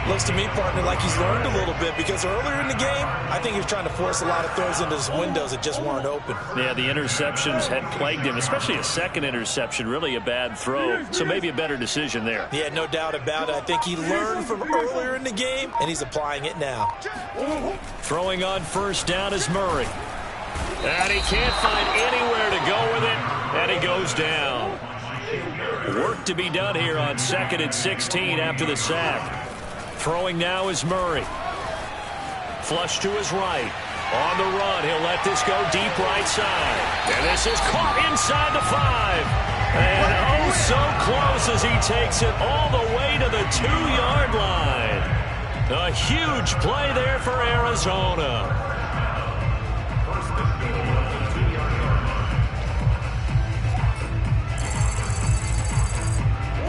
B: Looks to me, partner, like he's learned a little bit because earlier in the game, I think he was trying to force a lot of throws into his windows that just weren't open.
D: Yeah, the interceptions had plagued him, especially a second interception, really a bad throw. So maybe a better decision there.
B: Yeah, no doubt about it. I think he learned from earlier in the game, and he's applying it now.
D: Throwing on 1st down is Murray. And he can't find anywhere to go with it, and he goes down. Work to be done here on 2nd and 16 after the sack. Throwing now is Murray. Flush to his right. On the run, he'll let this go deep right side. And this is caught inside the 5. And oh, so close as he takes it all the way to the 2-yard line. A huge play there for Arizona.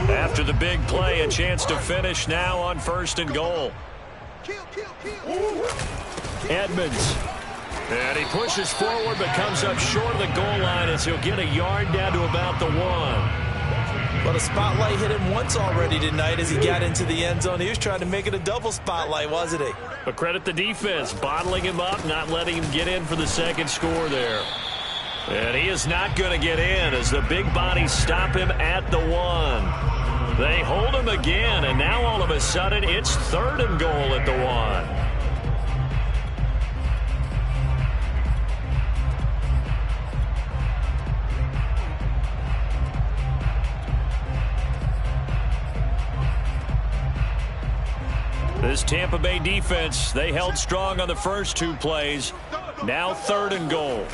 D: After the big play, a chance to finish now on 1st and goal. Edmonds. And he pushes forward but comes up short of the goal line as he'll get a yard down to about the 1.
B: Well, the spotlight hit him once already tonight as he got into the end zone. He was trying to make it a double spotlight, wasn't he?
D: But credit the defense, bottling him up, not letting him get in for the second score there. And he is not going to get in as the big bodies stop him at the 1. They hold him again, and now all of a sudden it's 3rd and goal at the 1. This Tampa Bay defense, they held strong on the first 2 plays. Now 3rd and goal.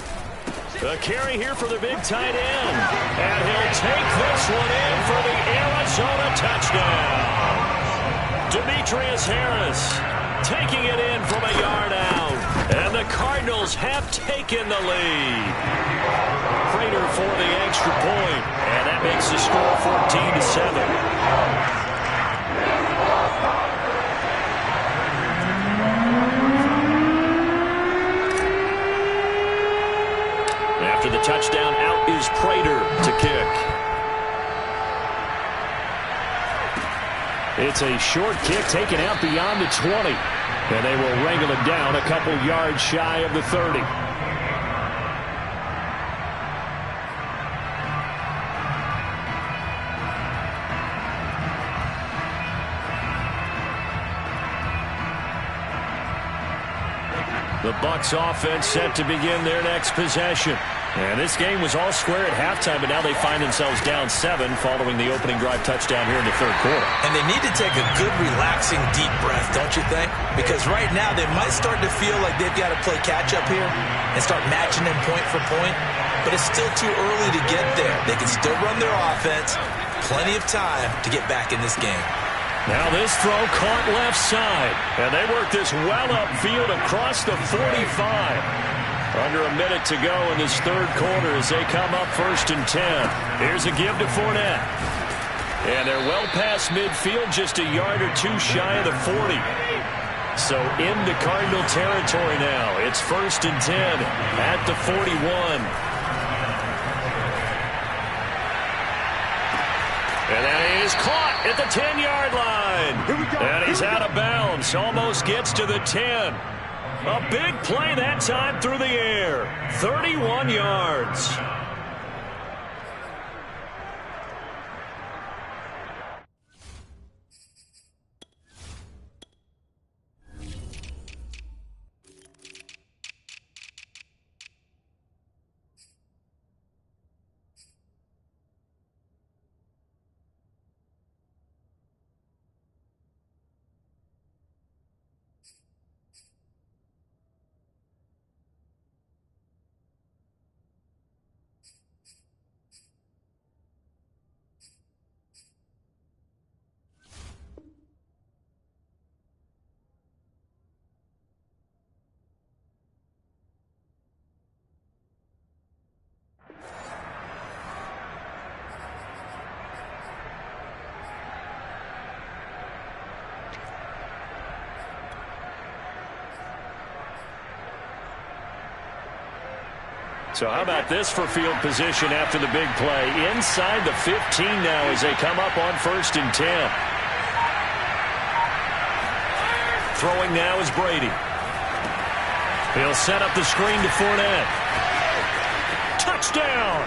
D: A carry here for the big tight end. And he'll take this one in for the Arizona touchdown. Demetrius Harris taking it in from a yard out. And the Cardinals have taken the lead. Prater for the extra point. And that makes the score 14-7. After the touchdown, out is Prater to kick. It's a short kick taken out beyond the 20. And they will wrangle it down a couple yards shy of the 30. The Bucs offense set to begin their next possession. And this game was all square at halftime, but now they find themselves down 7 following the opening drive touchdown here in the third quarter.
B: And they need to take a good, relaxing, deep breath, don't you think? Because right now they might start to feel like they've got to play catch-up here and start matching them point for point. But it's still too early to get there. They can still run their offense. Plenty of time to get back in this game.
D: Now this throw caught left side. And they work this well upfield across the 45. Under a minute to go in this third quarter as they come up 1st and 10. Here's a give to Fournette. And they're well past midfield, just a yard or two shy of the 40. So into Cardinal territory now. It's 1st and 10 at the 41. And that is caught at the 10-yard line.
E: Here we go.
D: And he's out of bounds. Almost gets to the 10. A big play that time through the air. 31 yards. So how about this for field position after the big play? Inside the 15 now as they come up on 1st and 10. Throwing now is Brady. He'll set up the screen to Fournette. Touchdown!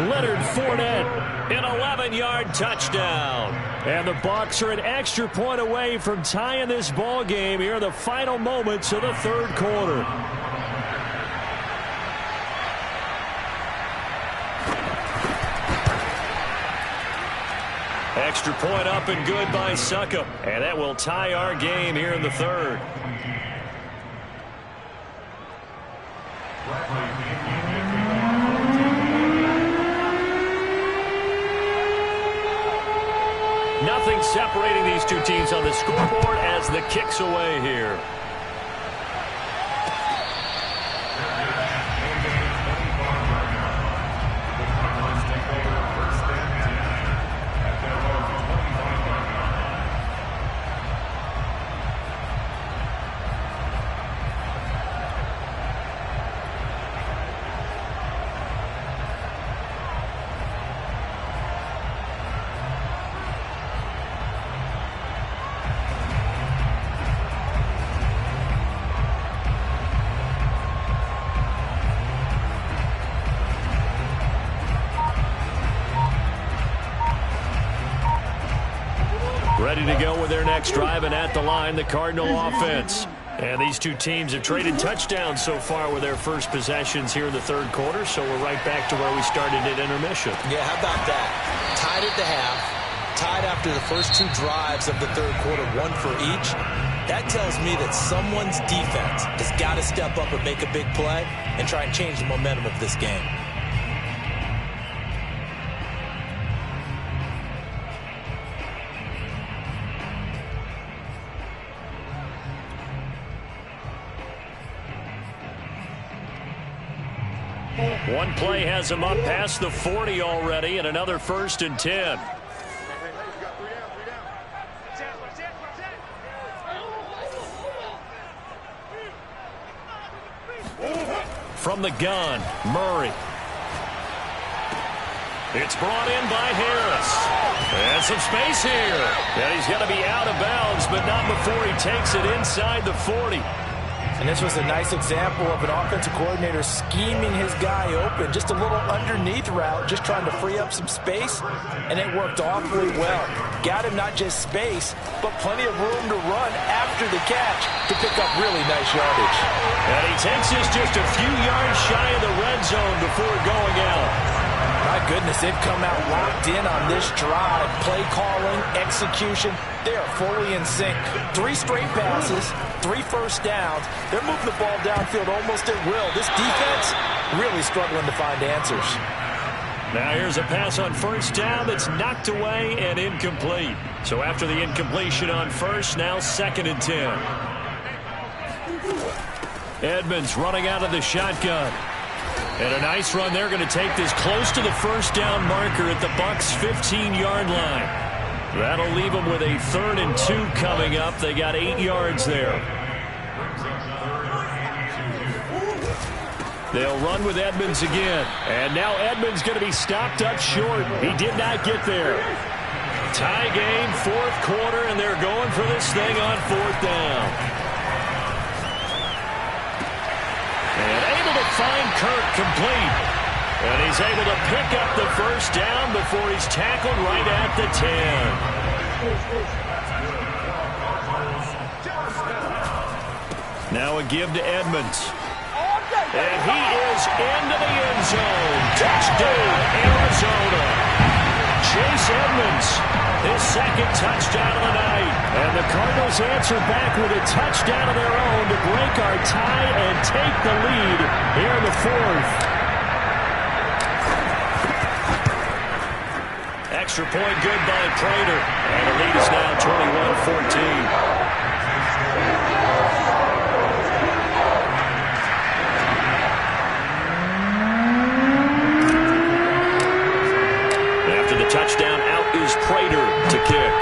D: Leonard Fournette, an 11-yard touchdown. And the Bucs are an extra point away from tying this ball game here in the final moments of the third quarter. Extra point up and good by Succop. And that will tie our game here in the third. Nothing separating these two teams on the scoreboard as the kick's away here. Ready to go with their next drive, and at the line, the Cardinal offense. And these two teams have traded touchdowns so far with their first possessions here in the third quarter, so we're right back to where we started at intermission.
B: Yeah, how about that? Tied at the half, tied after the first two drives of the third quarter, one for each. That tells me that someone's defense has got to step up and make a big play and try and change the momentum of this game.
D: One play has him up past the 40 already, and another 1st and 10. From the gun, Murray. It's brought in by Harris. And some space here. And he's going to be out of bounds, but not before he takes it inside the 40.
B: And this was a nice example of an offensive coordinator scheming his guy open. Just a little underneath route, just trying to free up some space, and it worked awfully well. Got him not just space, but plenty of room to run after the catch to pick up really nice yardage.
D: And he takes this just a few yards shy of the red zone before going out.
B: My goodness, they've come out locked in on this drive. Play calling, execution, they are fully in sync. 3 straight passes, 3 first downs. They're moving the ball downfield almost at will. This defense really struggling to find answers.
D: Now here's a pass on first down that's knocked away and incomplete. So after the incompletion on first, now 2nd and 10. Edmonds running out of the shotgun. And a nice run. They're going to take this close to the first down marker at the Bucs' 15-yard line. That'll leave them with a 3rd and 2 coming up. They got 8 yards there. They'll run with Edmonds again. And now Edmonds going to be stopped up short. He did not get there. Tie game, 4th quarter, and they're going for this thing on 4th down. And able to find Kirk complete. And he's able to pick up the first down before he's tackled right at the 10. Now a give to Edmonds. And he is into the end zone. Touchdown, Arizona. Chase Edmonds, his 2nd touchdown of the night. And the Cardinals answer back with a touchdown of their own to break our tie and take the lead here in the 4th. Extra point good by Prater. And the lead is now 21-14. Touchdown, out is Prater to kick.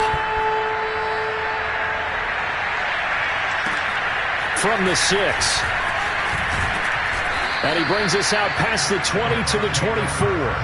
D: From the 6. And he brings us out past the 20 to the 24.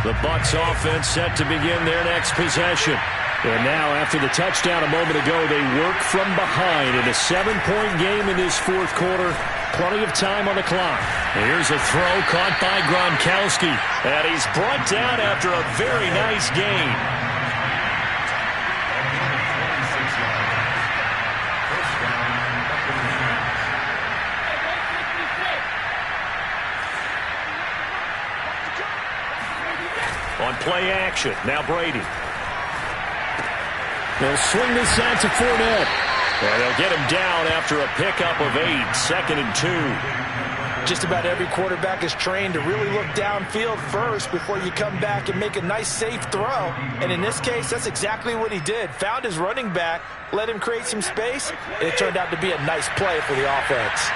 D: The Bucs offense set to begin their next possession. And now, after the touchdown a moment ago, they work from behind in a 7-point game in this 4th quarter. Plenty of time on the clock. Here's a throw caught by Gronkowski. And he's brought down after a very nice gain. On play action, now Brady. They'll swing this out to Fournette. And they'll get him down after a pickup of 8, 2nd and 2.
B: Just about every quarterback is trained to really look downfield first before you come back and make a nice, safe throw. And in this case, that's exactly what he did. Found his running back, let him create some space, and it turned out to be a nice play for the offense.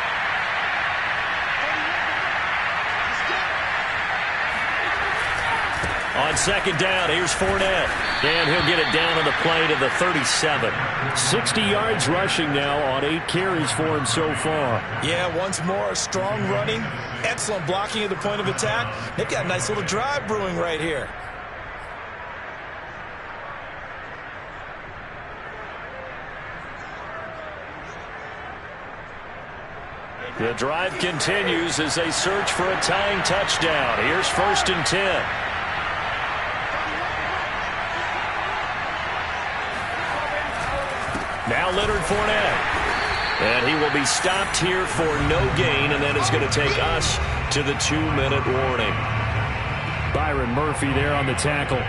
D: On 2nd down, here's Fournette. And he'll get it down on the play to the 37. 60 yards rushing now on 8 carries for him so far.
B: Yeah, once more, strong running, excellent blocking at the point of attack. They've got a nice little drive brewing right here.
D: The drive continues as they search for a tying touchdown. Here's 1st and 10. Now Leonard Fournette. And he will be stopped here for no gain, and that is going to take us to the 2-minute warning. Byron Murphy there on the tackle.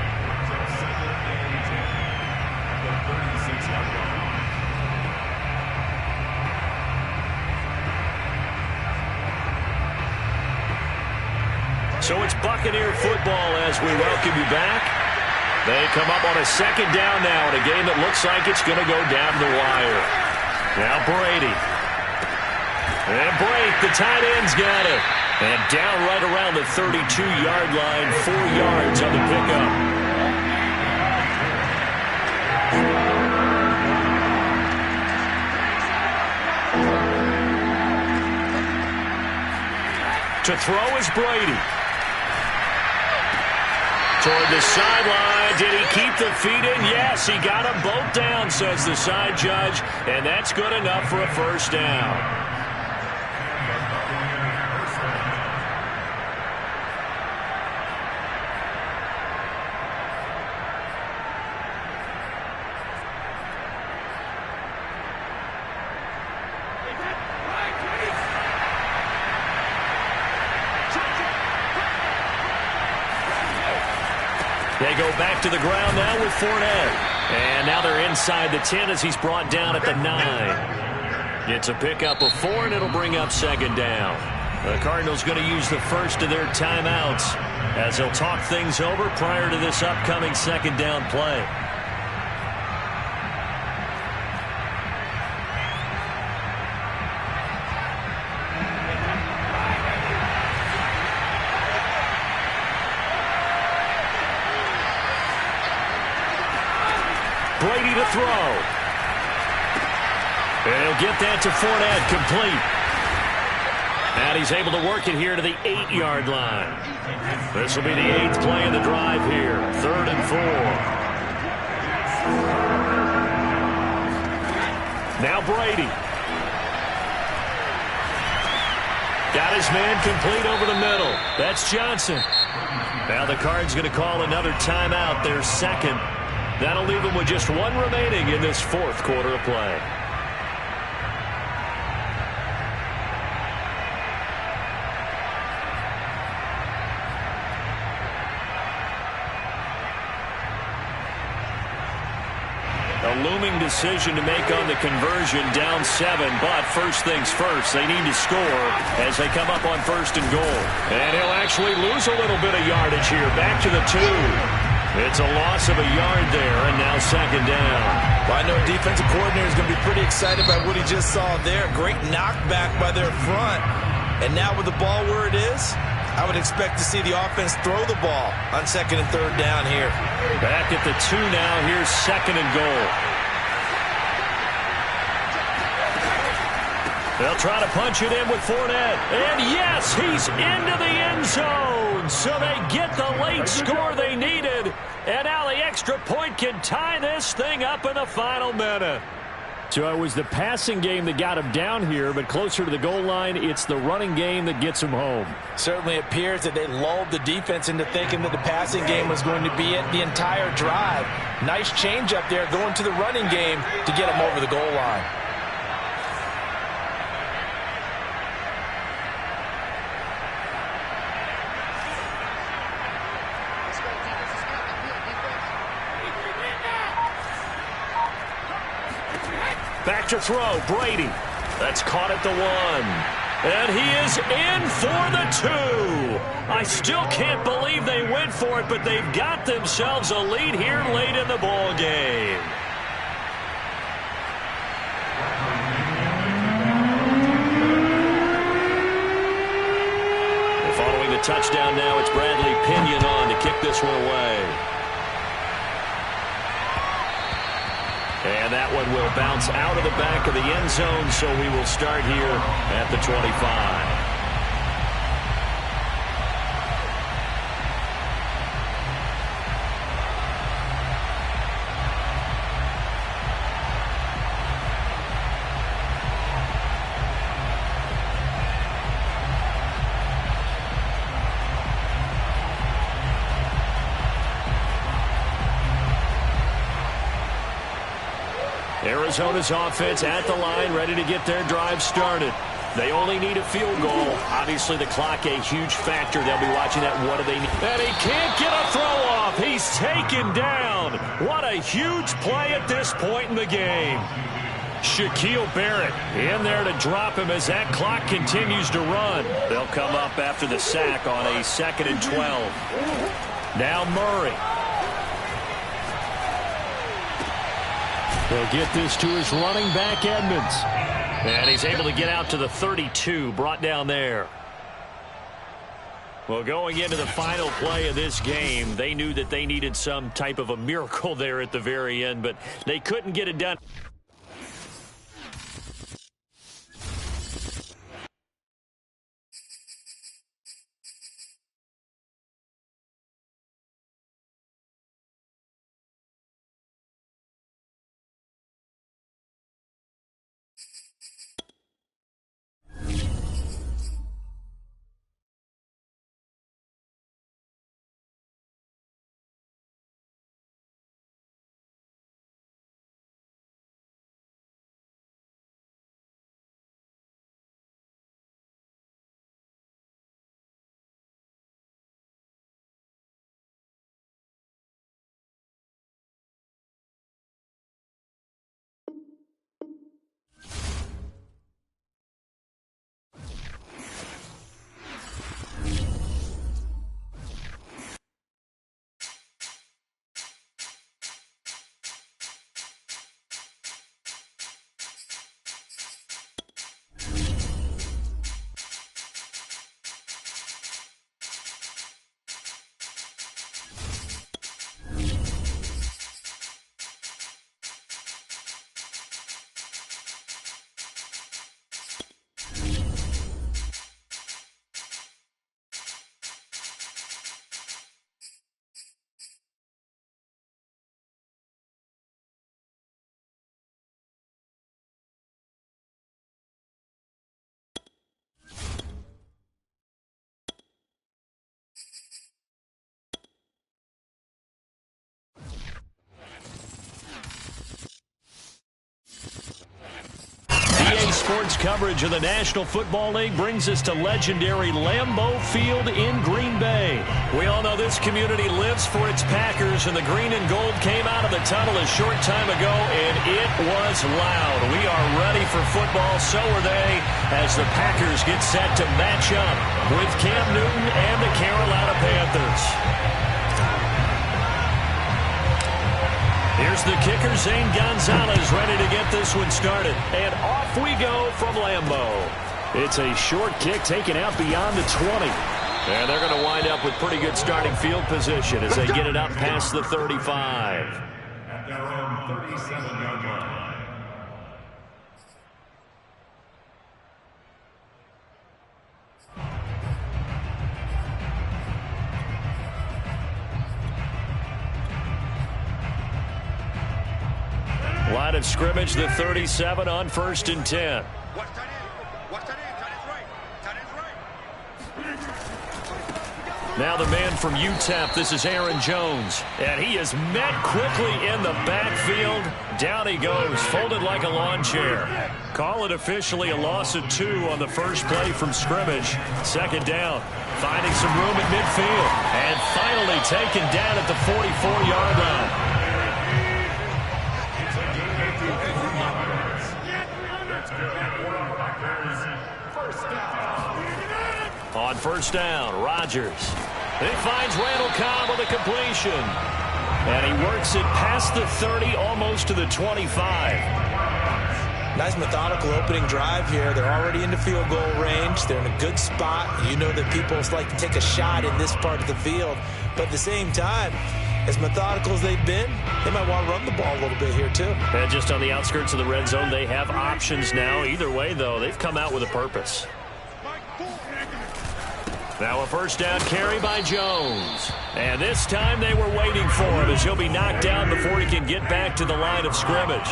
D: So it's Buccaneer football as we welcome you back. They come up on a 2nd down now in a game that looks like it's going to go down the wire. Now Brady. And break. The tight end's got it. And down right around the 32-yard line. 4 yards on the pickup.
A: To throw is Brady. Toward the sideline. Did he keep the feet in? Yes, he got them both down, says the side judge. And that's good enough for a first down. They go back to the ground now with Fournette. And now they're inside the 10 as he's brought down at the 9. It's a pickup of 4, and it'll bring up second down. The Cardinals going to use the first of their timeouts as they'll talk things over prior to this upcoming second down play. Brady to throw. And he'll get that to Fournette, complete. And he's able to work it here to the 8-yard line. This will be the 8th play of the drive here. 3rd and 4. Now Brady. Got his man complete over the middle. That's Johnson. Now the Cards going to call another timeout, their second. That'll leave them with just 1 remaining in this 4th quarter of play. A looming decision to make on the conversion, down 7, but first things first, they need to score as they come up on 1st and goal. And he'll actually lose a little bit of yardage here, back to the 2. It's a loss of a yard there, and now second down.
B: Well, I know defensive coordinator is going to be pretty excited by what he just saw there. Great knockback by their front. And now with the ball where it is, I would expect to see the offense throw the ball on 2nd and 3rd down here.
A: Back at the 2 now. Here's 2nd and goal. They'll try to punch it in with Fournette. And yes, he's into the end zone. So they get the late score they needed. And now the extra point can tie this thing up in the final minute.
D: So it was the passing game that got him down here, but closer to the goal line, it's the running game that gets him home.
B: Certainly appears that they lulled the defense into thinking that the passing game was going to be it the entire drive. Nice change up there going to the running game to get him over the goal line.
A: Back to throw, Brady. That's caught at the 1. And he is in for the 2. I still can't believe they went for it, but they've got themselves a lead here late in the ball game. Following the touchdown now, it's Bradley Pinion on to kick this one away. And that one will bounce out of the back of the end zone, so we will start here at the 25. Arizona's offense at the line, ready to get their drive started. They only need a field goal. Obviously, the clock a huge factor. They'll be watching that. What do they need? And he can't get a throw off. He's taken down. What a huge play at this point in the game. Shaquille Barrett in there to drop him as that clock continues to run. They'll come up after the sack on a 2nd and 12. Now Murray.
D: They'll get this to his running back, Edmonds.
A: And he's able to get out to the 32, brought down there. Well, going into the final play of this game, they knew that they needed some type of a miracle there at the very end, but they couldn't get it done.
D: sports coverage of the National Football League brings us to legendary Lambeau Field in Green Bay. We all know this community lives for its Packers, and the green and gold came out of the tunnel a short time ago, and it was loud. We are ready for football, so are they, as the Packers get set to match up with Cam Newton and the Carolina Panthers. Here's the kicker, Zane Gonzalez, ready to get this one started. And off we go from Lambeau. It's a short kick taken out beyond the 20. And they're going to wind up with pretty good starting field position as they get it up past the 35.
C: At their own 37-yard line.
D: Line of scrimmage, the 37 on 1st and 10.
E: Watch that in. Watch that in. Tight end right. Tight end right.
D: Now the man from UTEP, this is Aaron Jones. And he is met quickly in the backfield. Down he goes, folded like a lawn chair. Call it officially a loss of 2 on the first play from scrimmage. Second down, finding some room at midfield. And finally taken down at the 44-yard line. On first down, Rodgers. He finds Randall Cobb with a completion. And he works it past the 30, almost to the 25.
B: Nice methodical opening drive here. They're already into field goal range. They're in a good spot. You know that people like to take a shot in this part of the field. But at the same time, as methodical as they've been, they might want to run the ball a little bit here too.
D: And just on the outskirts of the red zone, they have options now. Either way, though, they've come out with a purpose. Now a first down carry by Jones. And this time they were waiting for him as he'll be knocked down before he can get back to the line of scrimmage.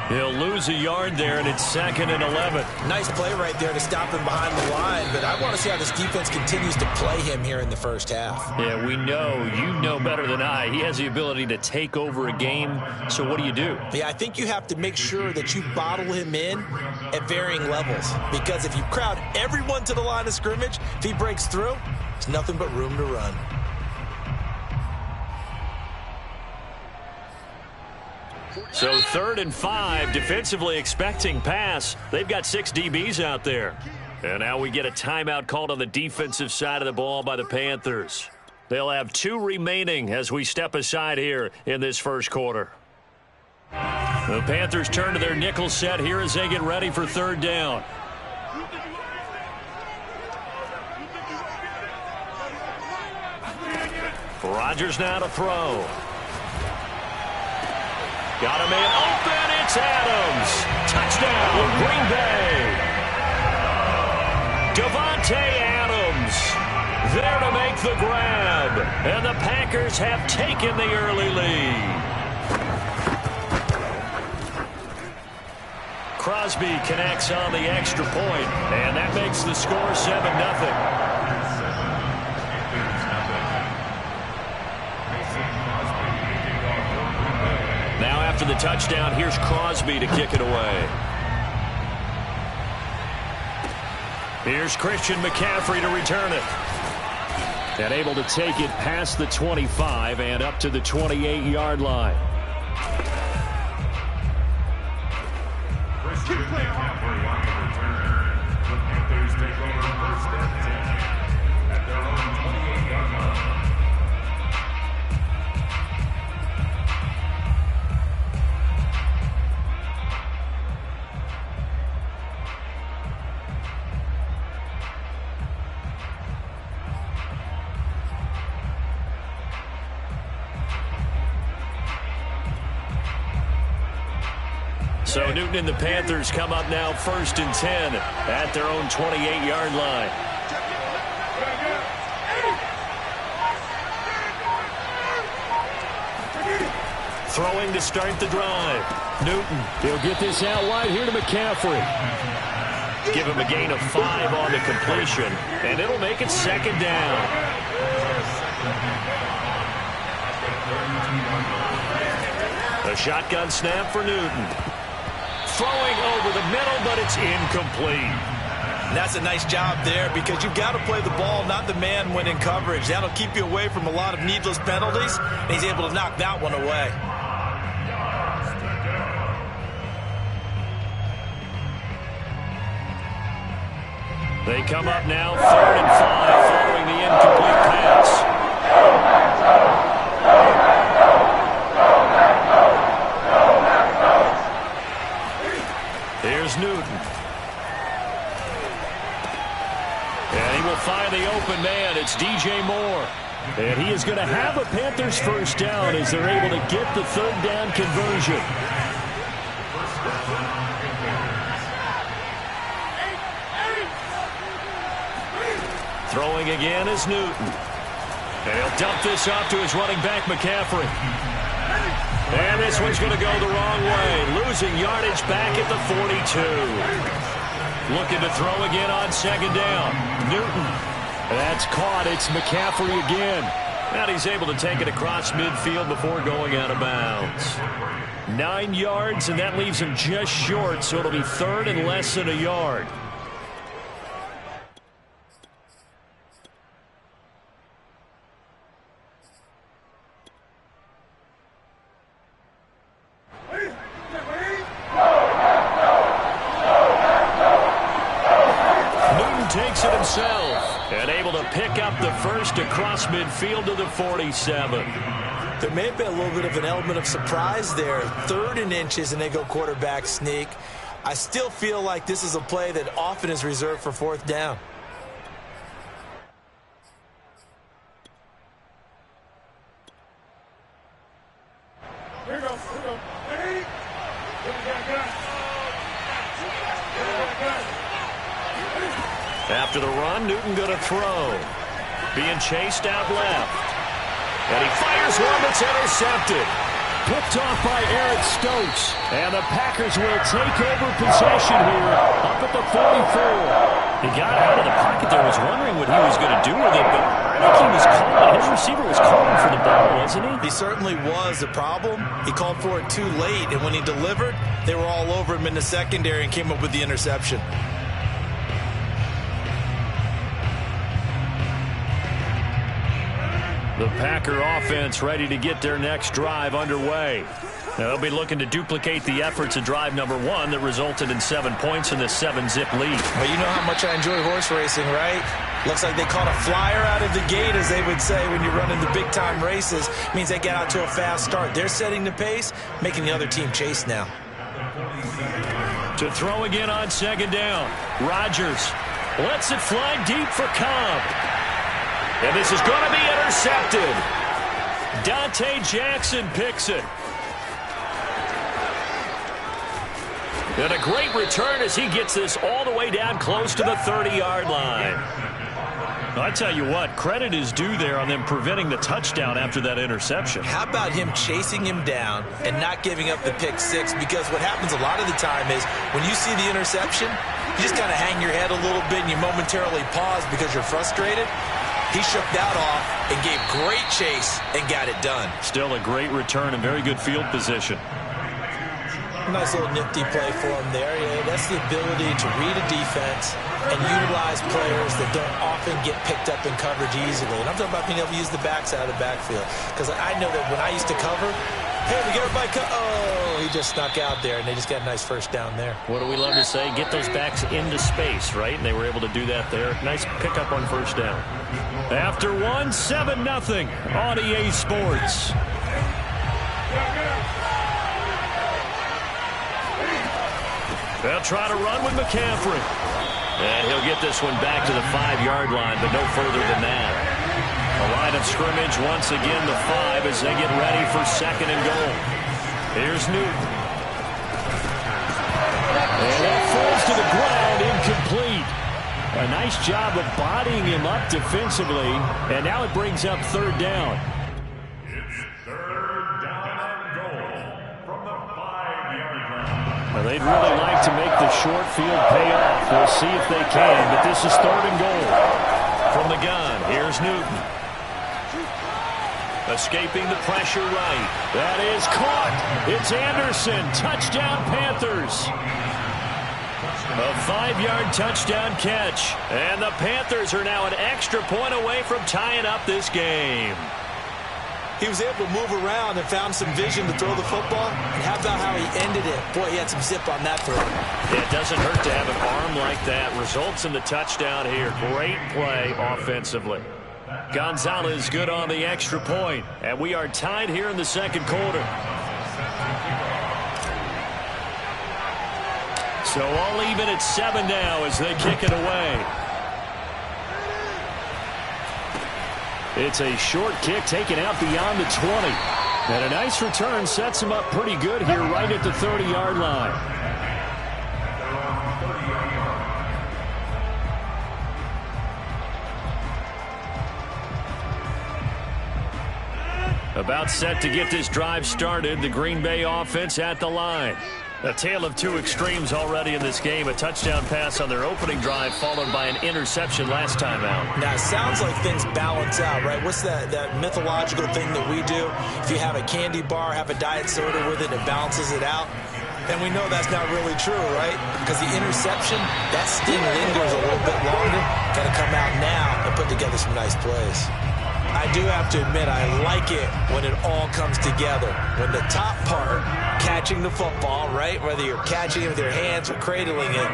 D: He'll lose a yard there, and it's 2nd and 11.
B: Nice play right there to stop him behind the line, but I want to see how this defense continues to play him here in the first half.
D: Yeah, we know. You know better than I. He has the ability to take over a game, so what do you do?
B: Yeah, I think you have to make sure that you bottle him in at varying levels, because if you crowd everyone to the line of scrimmage, if he breaks through, there's nothing but room to run.
D: So 3rd and 5, defensively expecting pass. They've got 6 DBs out there. And now we get a timeout called on the defensive side of the ball by the Panthers. They'll have 2 remaining as we step aside here in this first quarter. The Panthers turn to their nickel set here as they get ready for 3rd down. Rodgers now to throw. Got a man open. It's Adams. Touchdown, Green Bay. Davante Adams there to make the grab. And the Packers have taken the early lead. Crosby connects on the extra point, and that makes the score 7-0. Now after the touchdown, here's Crosby to kick it away. Here's Christian McCaffrey to return it. And able to take it past the 25 and up to the 28-yard line.
C: Christian McCaffrey on the return. The Panthers take over 1st and 10 at their own 28-yard line.
D: So Newton and the Panthers come up now 1st and 10 at their own 28-yard line. Throwing to start the drive. Newton, he'll get this out wide here to McCaffrey. Give him a gain of 5 on the completion, and it'll make it 2nd down. A shotgun snap for Newton. Throwing over the middle, but it's incomplete.
B: And that's a nice job there because you've got to play the ball, not the man when in coverage. That'll keep you away from a lot of needless penalties, and he's able to knock that one away.
D: They come up now, 3rd and 5, following the incomplete pass. Here's Newton. And he will find the open man. It's DJ Moore. And he is going to have a Panthers first down as they're able to get the 3rd down conversion. Throwing again is Newton. And he'll dump this off to his running back, McCaffrey. And this one's going to go the wrong way. Losing yardage back at the 42. Looking to throw again on 2nd down. Newton. That's caught. It's McCaffrey again. And he's able to take it across midfield before going out of bounds. 9 yards, and that leaves him just short, so it'll be 3rd and less than a yard. Takes it himself and able to pick up the first across midfield to the 47.
B: There may have been a little bit of an element of surprise there. 3rd and inches, and they go quarterback sneak. I still feel like this is a play that often is reserved for 4th down.
E: Here we go.
D: After the run, Newton going to throw. Being chased out left. And he fires one that's intercepted. Picked off by Eric Stokes. And the Packers will take over possession here up at the 44. He got out of the pocket there, was wondering what he was going to do with it, but I think he was calling. His receiver was calling for the ball, wasn't he?
B: He certainly was. The problem, he called for it too late, and when he delivered, they were all over him in the secondary and came up with the interception.
D: The Packer offense ready to get their next drive underway. Now they'll be looking to duplicate the efforts of drive number 1 that resulted in 7 points in this 7-zip lead.
B: Well, you know how much I enjoy horse racing, right? Looks like they caught a flyer out of the gate, as they would say when you're running the big-time races. Means they get out to a fast start. They're setting the pace, making the other team chase now.
D: To throw again on 2nd down. Rodgers lets it fly deep for Cobb. And this is going to be intercepted. Dante Jackson picks it. And a great return as he gets this all the way down close to the 30-yard line. I tell you what, credit is due there on them preventing the touchdown after that interception.
B: How about him chasing him down and not giving up the pick 6? Because what happens a lot of the time is when you see the interception, you just kind of hang your head a little bit and you momentarily pause because you're frustrated. He shook that off and gave great chase and got it done.
D: Still a great return and very good field position.
B: Nice little nifty play for him there. Yeah, that's the ability to read a defense and utilize players that don't often get picked up in coverage easily. And I'm talking about being able to use the backside of the backfield. Because I know that when I used to cover, hey, we get everybody oh, he just snuck out there, and they just got a nice first down there.
D: What do we love to say? Get those backs into space, right? And they were able to do that there. Nice pickup on first down. After 1, 7-0 on EA Sports. They'll try to run with McCaffrey. And he'll get this one back to the 5-yard line, but no further than that. A line of scrimmage once again, the 5, as they get ready for 2nd and goal. Here's Newton. And that falls to the ground, incomplete. A nice job of bodying him up defensively, and now it brings up 3rd down.
C: It's 3rd down and goal from the 5-yard line.
D: Well, they'd really like to make the short field pay off. We'll see if they can, but this is 3rd and goal. From the gun, here's Newton. Escaping the pressure right. That is caught. It's Anderson. Touchdown, Panthers. A 5-yard touchdown catch. And the Panthers are now an extra point away from tying up this game.
B: He was able to move around and found some vision to throw the football. And how about how he ended it? Boy, he had some zip on that throw.
D: Yeah, it doesn't hurt to have an arm like that. Results in the touchdown here. Great play offensively. Gonzalez good on the extra point. And we are tied here in the second quarter. So all even at 7 now as they kick it away. It's a short kick taken out beyond the 20. And a nice return sets him up pretty good here right at the 30-yard line. About set to get this drive started. The Green Bay offense at the line. A tale of two extremes already in this game. A touchdown pass on their opening drive followed by an interception last time out.
B: Now, it sounds like things balance out, right? What's that mythological thing that we do? If you have a candy bar, have a diet soda with it, it balances it out. And we know that's not really true, right? Because the interception, that sting lingers a little bit longer. Got to come out now and put together some nice plays. I do have to admit, I like it when it all comes together. When the top part, catching the football, right, whether you're catching it with your hands or cradling it,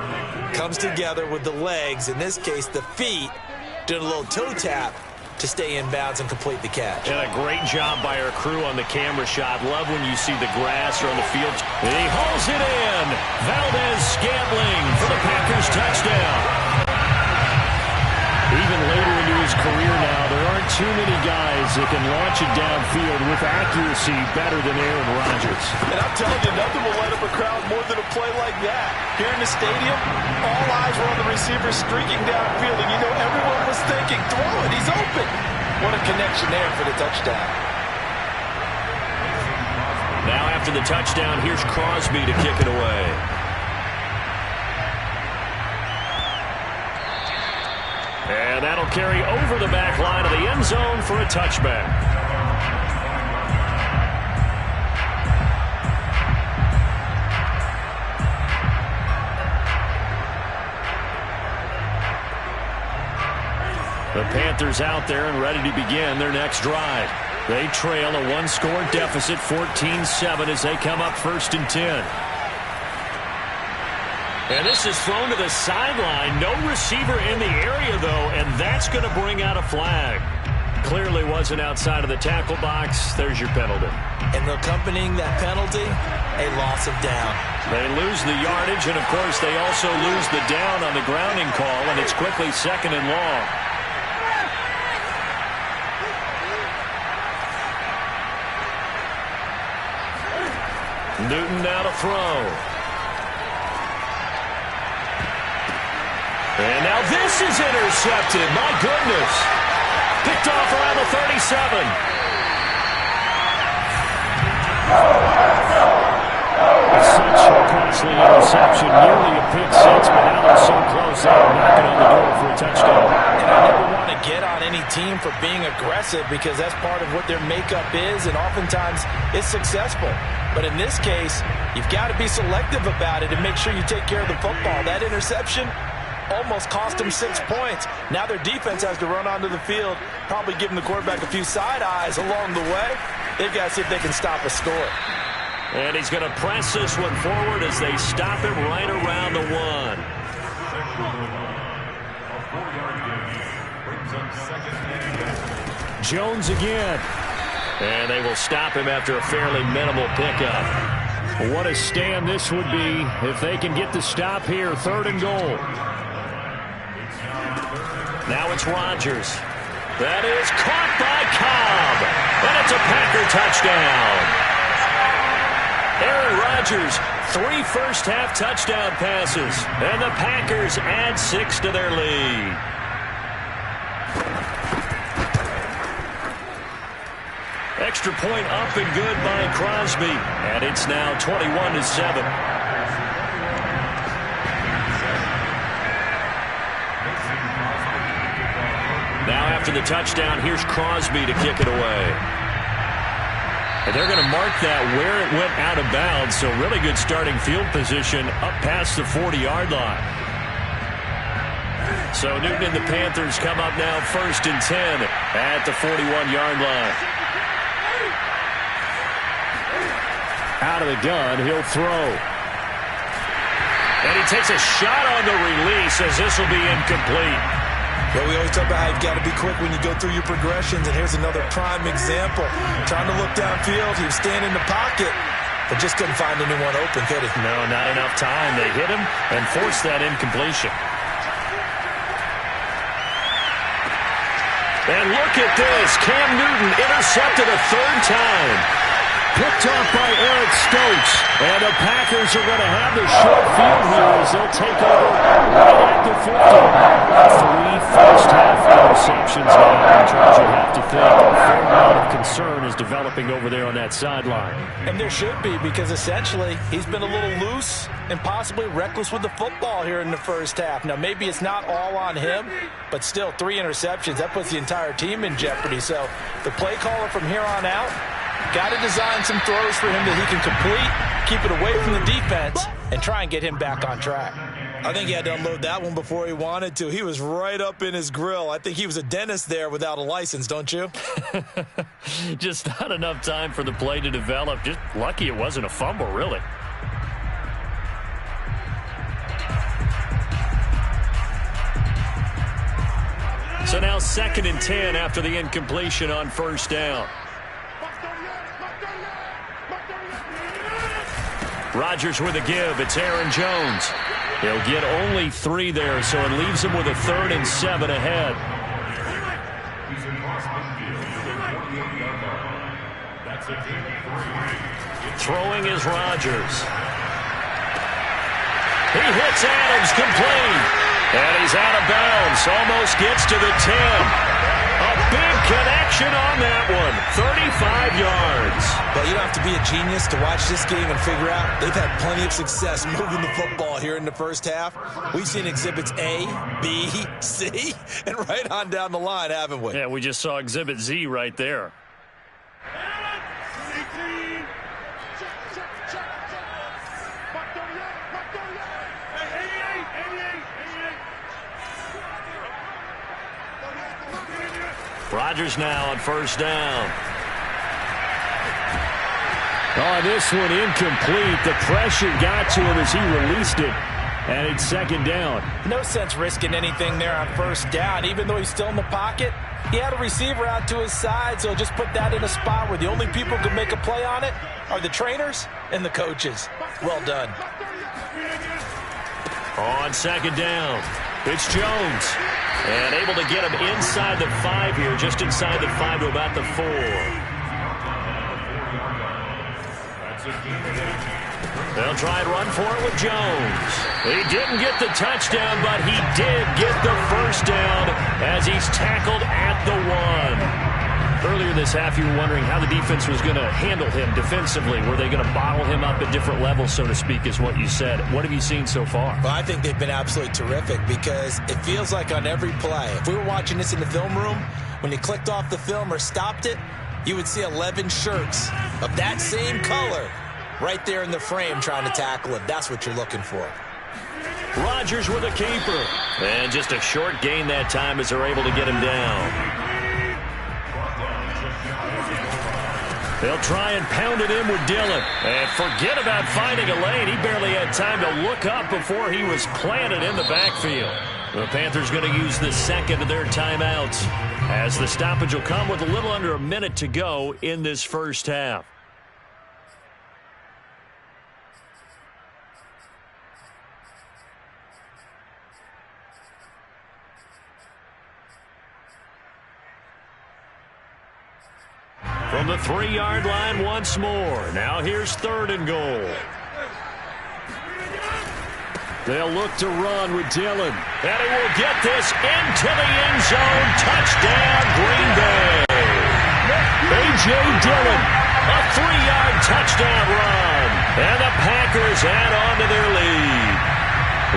B: comes together with the legs, in this case the feet, doing a little toe tap to stay in bounds and complete the catch.
D: And a great job by our crew on the camera shot. Love when you see the grass or on the field. And he hauls it in. Valdez-Scantling for the Packers touchdown. Even later into his career now, there aren't too many guys that can launch it downfield with accuracy better than Aaron Rodgers.
B: And I'm telling you, nothing will light up a crowd more than a play like that. Here in the stadium, all eyes were on the receiver streaking downfield, and you know everyone was thinking, throw it, he's open. What a connection there for the touchdown.
D: Now after the touchdown, here's Crosby to kick it away. And that'll carry over the back line of the end zone for a touchback. The Panthers out there and ready to begin their next drive. They trail a one-score deficit, 14-7, as they come up 1st and 10. And this is thrown to the sideline. No receiver in the area, though, and that's going to bring out a flag. Clearly wasn't outside of the tackle box. There's your penalty.
B: And accompanying that penalty, a loss of down.
D: They lose the yardage, and, of course, they also lose the down on the grounding call, and it's quickly 2nd and long. Newton now to throw. And now this is intercepted. My goodness. Picked off around the 37. Such a costly interception. Nearly a pick six, but now they're so close they're knocking on the door for a touchdown.
B: And I never want to get on any team for being aggressive because that's part of what their makeup is, and oftentimes it's successful. But in this case, you've got to be selective about it and make sure you take care of the football. That interception almost cost them 6 points. Now their defense has to run onto the field, probably giving the quarterback a few side eyes along the way. They've got to see if they can stop a score.
D: And he's going to press this one forward as they stop him right around the 1. Jones again. And they will stop him after a fairly minimal pickup. What a stand this would be if they can get the stop here. 3rd and goal. Now it's Rodgers. That is caught by Cobb. And it's a Packer touchdown. Aaron Rodgers, 3 first-half touchdown passes. And the Packers add 6 to their lead. Extra point up and good by Crosby. And it's now 21-7. Now after the touchdown, here's Crosby to kick it away. And they're going to mark that where it went out of bounds, so really good starting field position up past the 40-yard line. So Newton and the Panthers come up now 1st and 10 at the 41-yard line. Out of the gun, he'll throw. And he takes a shot on the release as this will be incomplete.
B: Well, we always talk about how you've got to be quick when you go through your progressions, and here's another prime example. Trying to look downfield, he was standing in the pocket, but just couldn't find anyone open, could he?
D: No, not enough time. They hit him and forced that incompletion. And look at this. Cam Newton intercepted a 3rd time. Picked off by Eric Stokes. And the Packers are going to have the short field here as they'll take over right at the 50. 3 first-half interceptions now. Charles, you have to think a fair amount of concern is developing over there on that sideline.
B: And there should be, because essentially he's been a little loose and possibly reckless with the football here in the first half. Now, maybe it's not all on him, but still 3 interceptions. That puts the entire team in jeopardy. So the play caller from here on out got to design some throws for him that he can complete, keep it away from the defense, and try and get him back on track. I think he had to unload that one before he wanted to. He was right up in his grill. I think he was a dentist there without a license, don't you?
D: Just not enough time for the play to develop. Just lucky it wasn't a fumble, really. So now 2nd and 10 after the incompletion on 1st down. Rodgers with a give. It's Aaron Jones. He'll get only 3 there, so it leaves him with a 3rd and 7 ahead. Throwing is Rodgers. He hits Adams complete. And he's out of bounds. Almost gets to the 10. A big connection on that one. 35 yards.
B: Well, you don't have to be a genius to watch this game and figure out they've had plenty of success moving the football here in the first half. We've seen exhibits A, B, C, and right on down the line, haven't we?
D: Yeah, we just saw exhibit Z right there. Rodgers now on 1st down. Oh, this one incomplete. The pressure got to him as he released it. And it's 2nd down.
B: No sense risking anything there on 1st down. Even though he's still in the pocket, he had a receiver out to his side, so just put that in a spot where the only people who can make a play on it are the trainers and the coaches. Well done.
D: On 2nd down, it's Jones. And able to get him inside the 5 here, just inside the 5 to about the 4. They'll try and run for it with Jones. He didn't get the touchdown, but he did get the 1st down as he's tackled at the 1. Earlier this half, you were wondering how the defense was going to handle him defensively. Were they going to bottle him up at different levels, so to speak, is what you said. What have you seen so far?
B: Well, I think they've been absolutely terrific because it feels like on every play, if we were watching this in the film room, when you clicked off the film or stopped it, you would see 11 shirts of that same color right there in the frame trying to tackle him. That's what you're looking for.
D: Rodgers with a keeper. And just a short gain that time as they're able to get him down. They'll try and pound it in with Dillon. And forget about finding a lane. He barely had time to look up before he was planted in the backfield. The Panthers going to use the 2nd of their timeouts as the stoppage will come with a little under a minute to go in this first half. From the 3-yard line once more. Now here's 3rd and goal. They'll look to run with Dillon. And he will get this into the end zone. Touchdown, Green Bay. A.J. Dillon, a 3-yard touchdown run. And the Packers add on to their lead.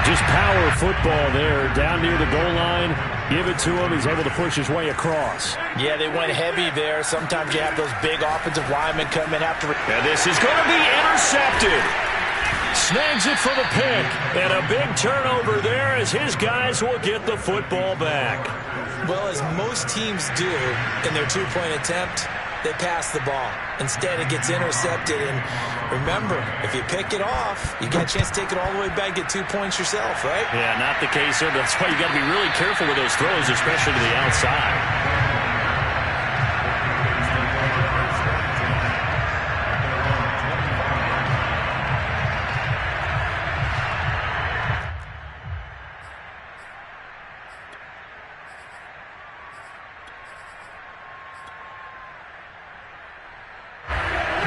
D: Just power football there, down near the goal line. Give it to him. He's able to push his way across.
B: Yeah, they went heavy there. Sometimes you have those big offensive linemen come in after.
A: And this is going to be intercepted. Snags it for the pick. And a big turnover there as his guys will get the football back.
B: Well, as most teams do in their two-point attempt, they pass the ball. Instead, it gets intercepted. And remember, if you pick it off, you got a chance to take it all the way back, get 2 points yourself, right?
A: Yeah, not the case there. That's why you got to be really careful with those throws, especially to the outside.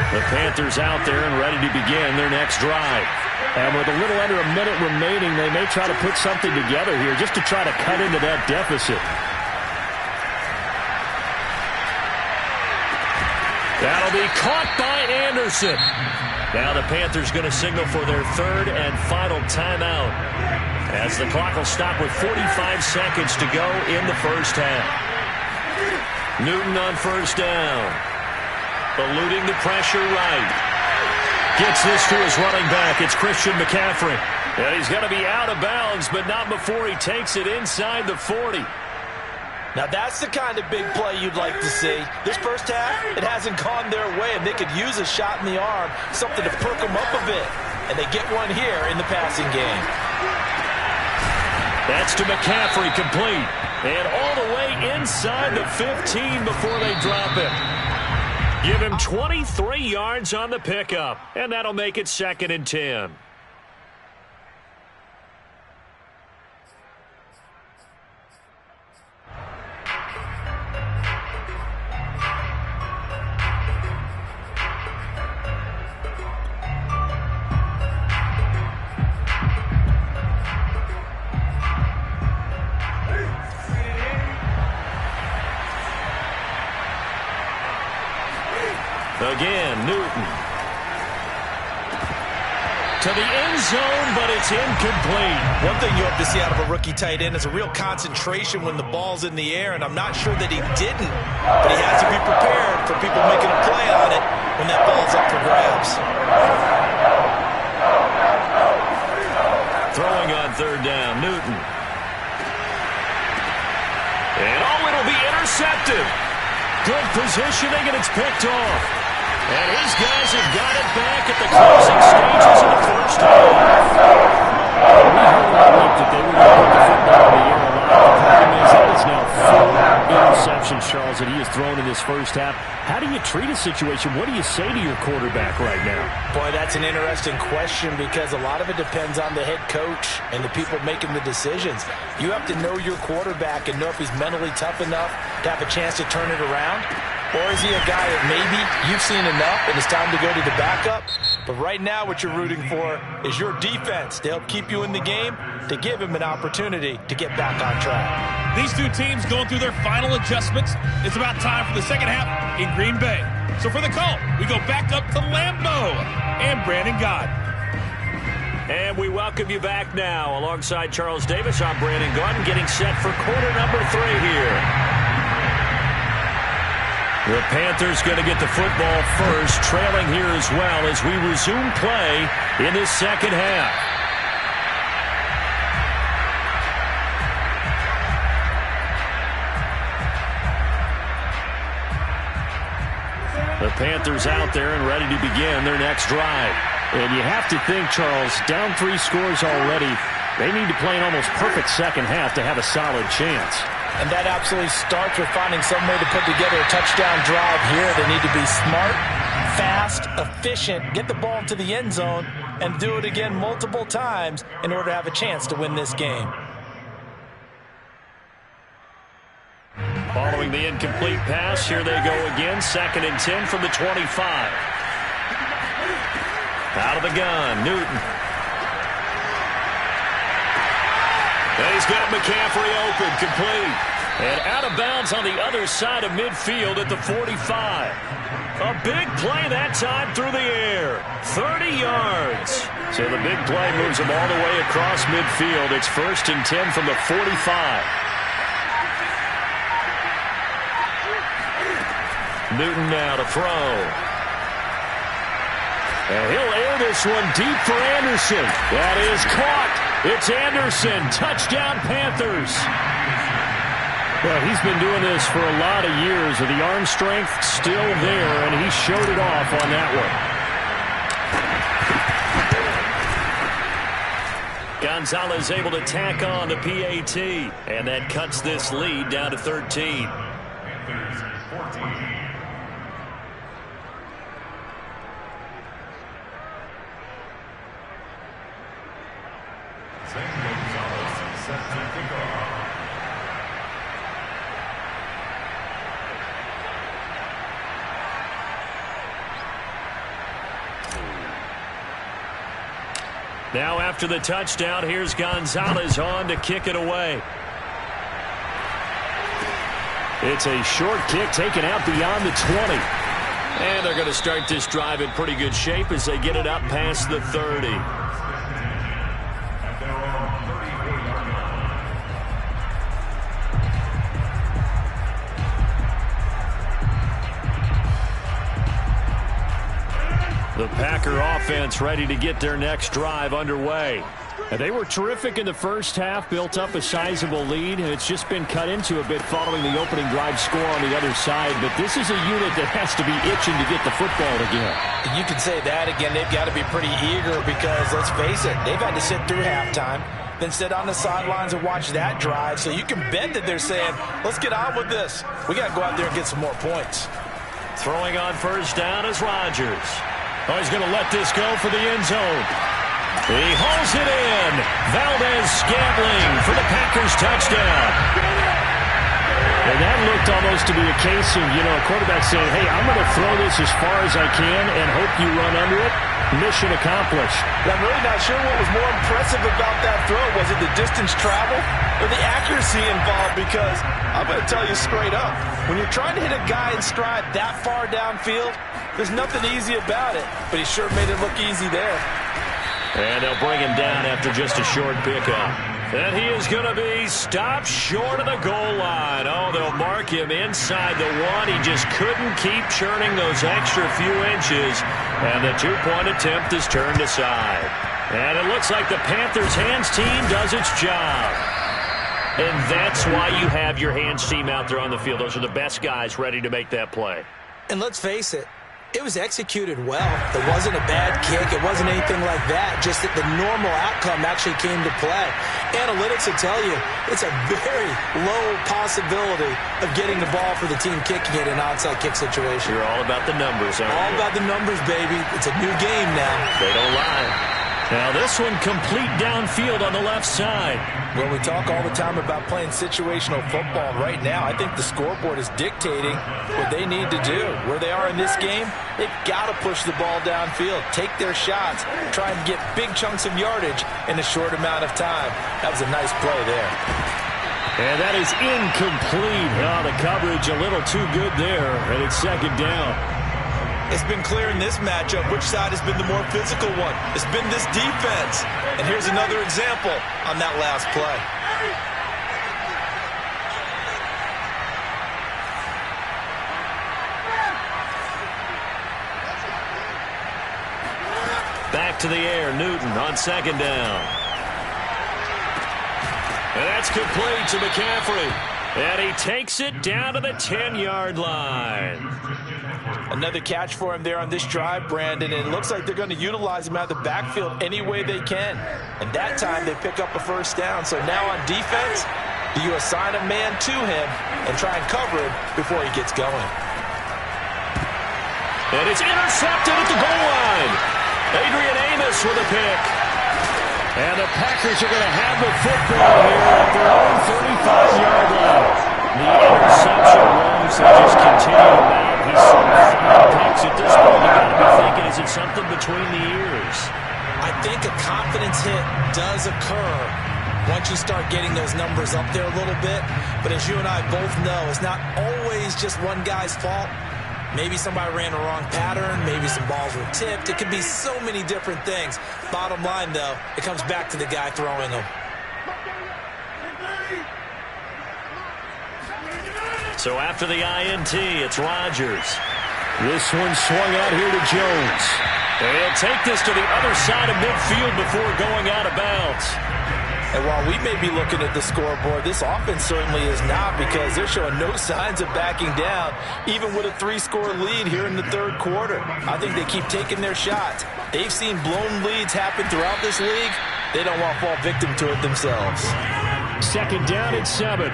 A: The Panthers out there and ready to begin their next drive. And with a little under a minute remaining, they may try to put something together here just to try to cut into that deficit. That'll be caught by Anderson. Now the Panthers going to signal for their third and final timeout as the clock will stop with 45 seconds to go in the first half. Newton on first down. Eluding the pressure right. Gets this to his running back. It's Christian McCaffrey. And he's going to be out of bounds, but not before he takes it inside the 40.
B: Now, that's the kind of big play you'd like to see. This first half, it hasn't gone their way, and they could use a shot in the arm, something to perk them up a bit. And they get one here in the passing game.
A: That's to McCaffrey, complete. And all the way inside the 15 before they drop it. Give him 23 yards on the pickup, and that'll make it 2nd and 10. Again, Newton. To the end zone, but it's incomplete.
B: One thing you hope to see out of a rookie tight end is a real concentration when the ball's in the air, and I'm not sure that he didn't, but he has to be prepared for people making a play on it when that ball's up for grabs.
A: Throwing on third down, Newton. And it'll be intercepted. Good positioning, and it's picked off. And his guys have got it back at the closing stages of the first half. We heard all week that they were going to put the football in the air a lot. The problem is that it's now 4 interceptions, Charles, that he has thrown in this first half. How do you treat a situation? What do you say to your quarterback right now?
B: Boy, that's an interesting question because a lot of it depends on the head coach and the people making the decisions. You have to know your quarterback and know if he's mentally tough enough to have a chance to turn it around. Or is he a guy that maybe you've seen enough and it's time to go to the backup? But right now what you're rooting for is your defense to help keep you in the game, to give him an opportunity to get back on track.
F: These two teams going through their final adjustments. It's about time for the second half in Green Bay. So for the call, we go back up to Leemo and Brandon Gott.
A: And we welcome you back now. Alongside Charles Davis, I'm Brandon Gott, getting set for quarter number 3 here. The Panthers going to get the football first, trailing here as well as we resume play in this second half. The Panthers out there and ready to begin their next drive. And you have to think, Charles, down 3 scores already, they need to play an almost perfect second half to have a solid chance.
B: And that absolutely starts with finding some way to put together a touchdown drive here. They need to be smart, fast, efficient, get the ball into the end zone, and do it again multiple times in order to have a chance to win this game.
A: Following the incomplete pass, here they go again. 2nd and 10 from the 25. Out of the gun, Newton. And he's got McCaffrey open, complete. And out of bounds on the other side of midfield at the 45. A big play that time through the air. 30 yards.
D: So the big play moves them all the way across midfield. It's 1st and 10 from the 45. Newton now to throw. And he'll air this one deep for Anderson. That is caught. It's Anderson. Touchdown, Panthers. Well, he's been doing this for a lot of years. With the arm strength still there, and he showed it off on that one. Gonzalez able to tack on the PAT, and that cuts this lead down to 13.
C: Panthers 14. Gonzalez set to kick off.
D: Now after the touchdown, here's Gonzalez on to kick it away. It's a short kick taken out beyond the 20. And they're going to start this drive in pretty good shape as they get it up past the 30.
C: At their own 34-yard line.
D: The Packer offense ready to get their next drive underway. And they were terrific in the first half, built up a sizable lead, and it's just been cut into a bit following the opening drive score on the other side. But this is a unit that has to be itching to get the football again.
B: You can say that again. They've got to be pretty eager because, let's face it, they've had to sit through halftime, then sit on the sidelines and watch that drive. So you can bet that they're saying, let's get on with this. We got to go out there and get some more points.
D: Throwing on first down is Rodgers. Oh, he's going to let this go for the end zone. He hauls it in. Valdez-Scantling for the Packers touchdown. And that looked almost to be a case of, a quarterback saying, hey, I'm going to throw this as far as I can and hope you run under it. Mission accomplished.
B: I'm really not sure what was more impressive about that throw. Was it the distance traveled or the accuracy involved? Because I'm going to tell you straight up, when you're trying to hit a guy in stride that far downfield, there's nothing easy about it. But he sure made it look easy there.
D: And they'll bring him down after just a short pickup. And he is going to be stopped short of the goal line. Oh, they'll mark him inside the one. He just couldn't keep churning those extra few inches. And the two-point attempt is turned aside. And it looks like the Panthers' hands team does its job. And that's why you have your hands team out there on the field. Those are the best guys ready to make that play.
B: And let's face it, it was executed well. There wasn't a bad kick. It wasn't anything like that. Just that the normal outcome actually came to play. Analytics will tell you it's a very low possibility of getting the ball for the team kicking it in an onside kick situation.
D: You're all about the numbers, aren't you?
B: All about the numbers, baby. It's a new game now.
D: They don't lie. Now this one complete downfield on the left side.
B: Well, we talk all the time about playing situational football. Right now, I think the scoreboard is dictating what they need to do. Where they are in this game, they've got to push the ball downfield, take their shots, try and get big chunks of yardage in a short amount of time. That was a nice play there.
D: And that is incomplete. Oh, the coverage a little too good there, and it's second down.
B: It's been clear in this matchup which side has been the more physical one. It's been this defense. And here's another example on that last play.
D: Back to the air, Newton on second down. And that's complete to McCaffrey. And he takes it down to the 10-yard line.
B: Another catch for him there on this drive, Brandon, and it looks like they're going to utilize him out of the backfield any way they can. And that time they pick up a first down. So now on defense, do you assign a man to him and try and cover him before he gets going?
D: And it's intercepted at the goal line. Adrian Amos with a pick. And the Packers are going to have the football here at their own 35-yard line. The interception rolls that just continue to mount. He's seen 5 picks at this point. You got to be thinking, is it something between the ears?
B: I think a confidence hit does occur once you start getting those numbers up there a little bit. But as you and I both know, it's not always just one guy's fault. Maybe somebody ran a wrong pattern. Maybe some balls were tipped. It could be so many different things. Bottom line, though, it comes back to the guy throwing them.
A: So after the INT, it's Rodgers.
D: This one swung out here to Jones.
A: He'll take this to the other side of midfield before going out of bounds.
B: And while we may be looking at the scoreboard, this offense certainly is not, because they're showing no signs of backing down, even with a 3-score lead here in the third quarter. I think they keep taking their shots. They've seen blown leads happen throughout this league. They don't want to fall victim to it themselves.
D: Second down and 7.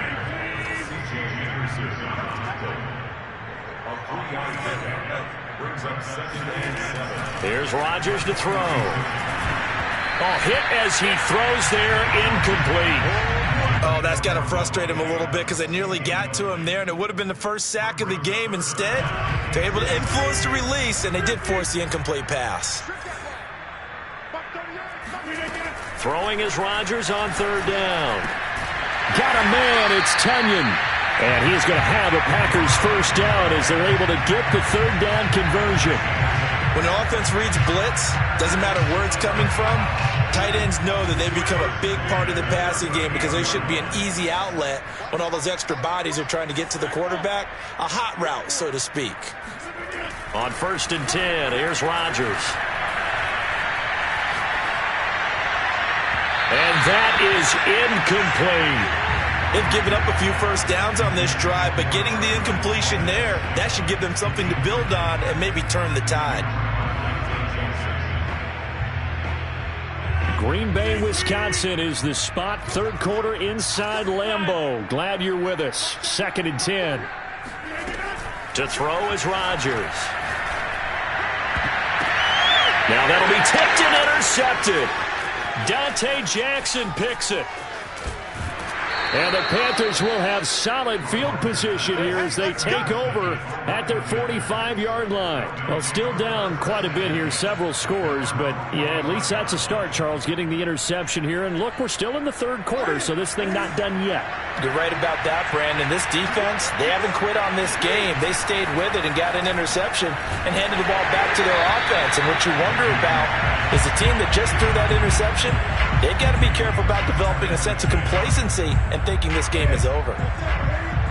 A: Here's Rodgers to throw. Oh, hit as he throws there, incomplete.
B: Oh, that's got to frustrate him a little bit, because they nearly got to him there, and it would have been the first sack of the game. Instead, they're able to influence the release, and they did force the incomplete pass.
A: Throwing is Rodgers on third down.
D: Got a man, it's Tunyon. And he's going to have a Packers first down as they're able to get the third down conversion.
B: When an offense reads blitz, doesn't matter where it's coming from, tight ends know that they become a big part of the passing game, because they should be an easy outlet when all those extra bodies are trying to get to the quarterback. A hot route, so to speak.
A: On 1st and 10, here's Rodgers. And that is incomplete.
B: They've given up a few first downs on this drive, but getting the incompletion there, that should give them something to build on and maybe turn the tide.
D: Green Bay, Wisconsin is the spot. Third quarter inside Lambeau. Glad you're with us. 2nd and 10.
A: To throw is Rodgers. Now that'll be tipped and intercepted. Dante Jackson picks it.
D: And the Panthers will have solid field position here as they take over at their 45-yard line. Well, still down quite a bit here, several scores, but yeah, at least that's a start, Charles, getting the interception here. And look, we're still in the third quarter, so this thing not done yet.
B: You're right about that, Brandon. This defense, they haven't quit on this game. They stayed with it and got an interception and handed the ball back to their offense. And what you wonder about is the team that just threw that interception, they've got to be careful about developing a sense of complacency and thinking this game is over.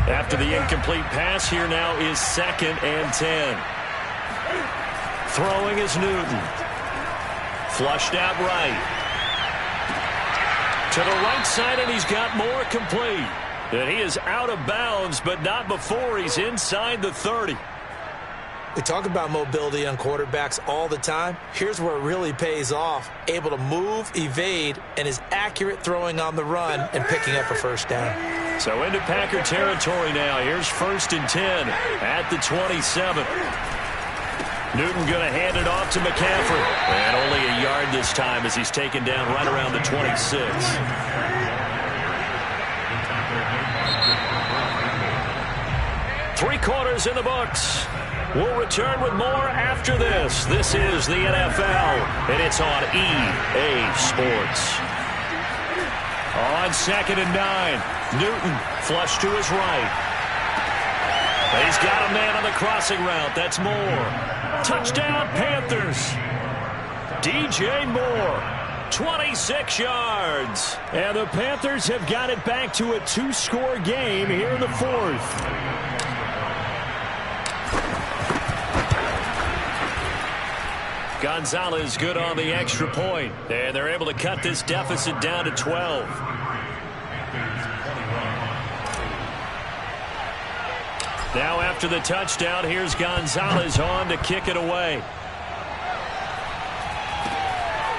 A: After the incomplete pass, here now is 2nd and 10. Throwing is Newton. Flushed out right. To the right side, and he's got more complete. And he is out of bounds, but not before he's inside the 30.
B: We talk about mobility on quarterbacks all the time. Here's where it really pays off. Able to move, evade, and is accurate throwing on the run and picking up a first down.
A: So into Packer territory now. Here's 1st and 10 at the 27. Newton going to hand it off to McCaffrey. And only a yard this time as he's taken down right around the 26. Three quarters in the books. We'll return with more after this. This is the NFL, and it's on EA Sports. On 2nd and 9, Newton flush to his right. He's got a man on the crossing route. That's Moore. Touchdown, Panthers. DJ Moore, 26 yards.
D: And the Panthers have got it back to a 2-score game here in the 4th.
A: Gonzalez good on the extra point, and they're able to cut this deficit down to 12. Now after the touchdown, here's Gonzalez on to kick it away.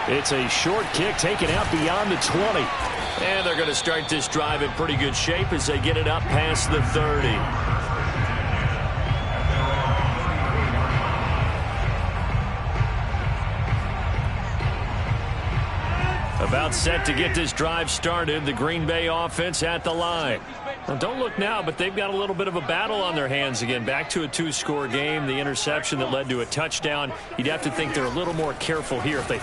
D: It's a short kick taken out beyond the 20.
A: And they're going to start this drive in pretty good shape as they get it up past the 30. About set to get this drive started. The Green Bay offense at the line. Well, don't look now, but they've got a little bit of a battle on their hands again. Back to a 2-score game. The interception that led to a touchdown. You'd have to think they're a little more careful here if they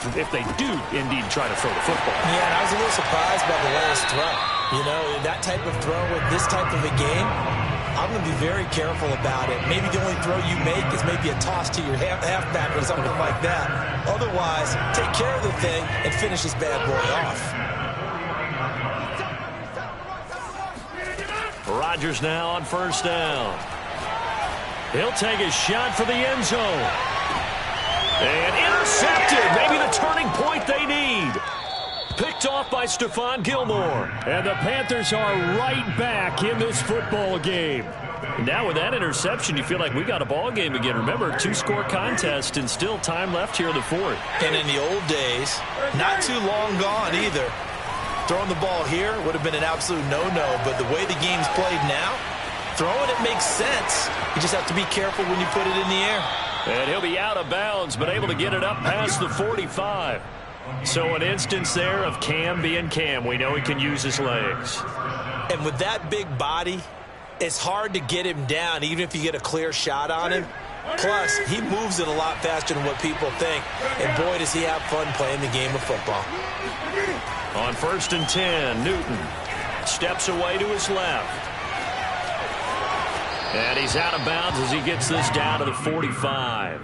A: do indeed try to throw the football.
B: Yeah, and I was a little surprised by the last throw. You know, that type of throw with this type of a game, I'm going to be very careful about it. Maybe the only throw you make is maybe a toss to your halfback or something like that. Otherwise, take care of the thing and finish this bad boy off.
D: Rodgers now on first down. He'll take a shot for the end zone. And intercepted. Maybe the turning point they need. Picked off by Stephon Gilmore. And the Panthers are right back in this football game. Now with that interception, you feel like we got a ball game again. Remember, 2-score contest and still time left here in the fourth.
B: And in the old days, not too long gone either. Throwing the ball here would have been an absolute no-no, but the way the game's played now, throwing it makes sense. You just have to be careful when you put it in the air.
D: And he'll be out of bounds, but able to get it up past the 45. So an instance there of Cam being Cam. We know he can use his legs.
B: And with that big body, it's hard to get him down, even if you get a clear shot on him. Plus, he moves it a lot faster than what people think. And boy, does he have fun playing the game of football.
D: On 1st and 10, Newton steps away to his left. And he's out of bounds as he gets this down to the 45.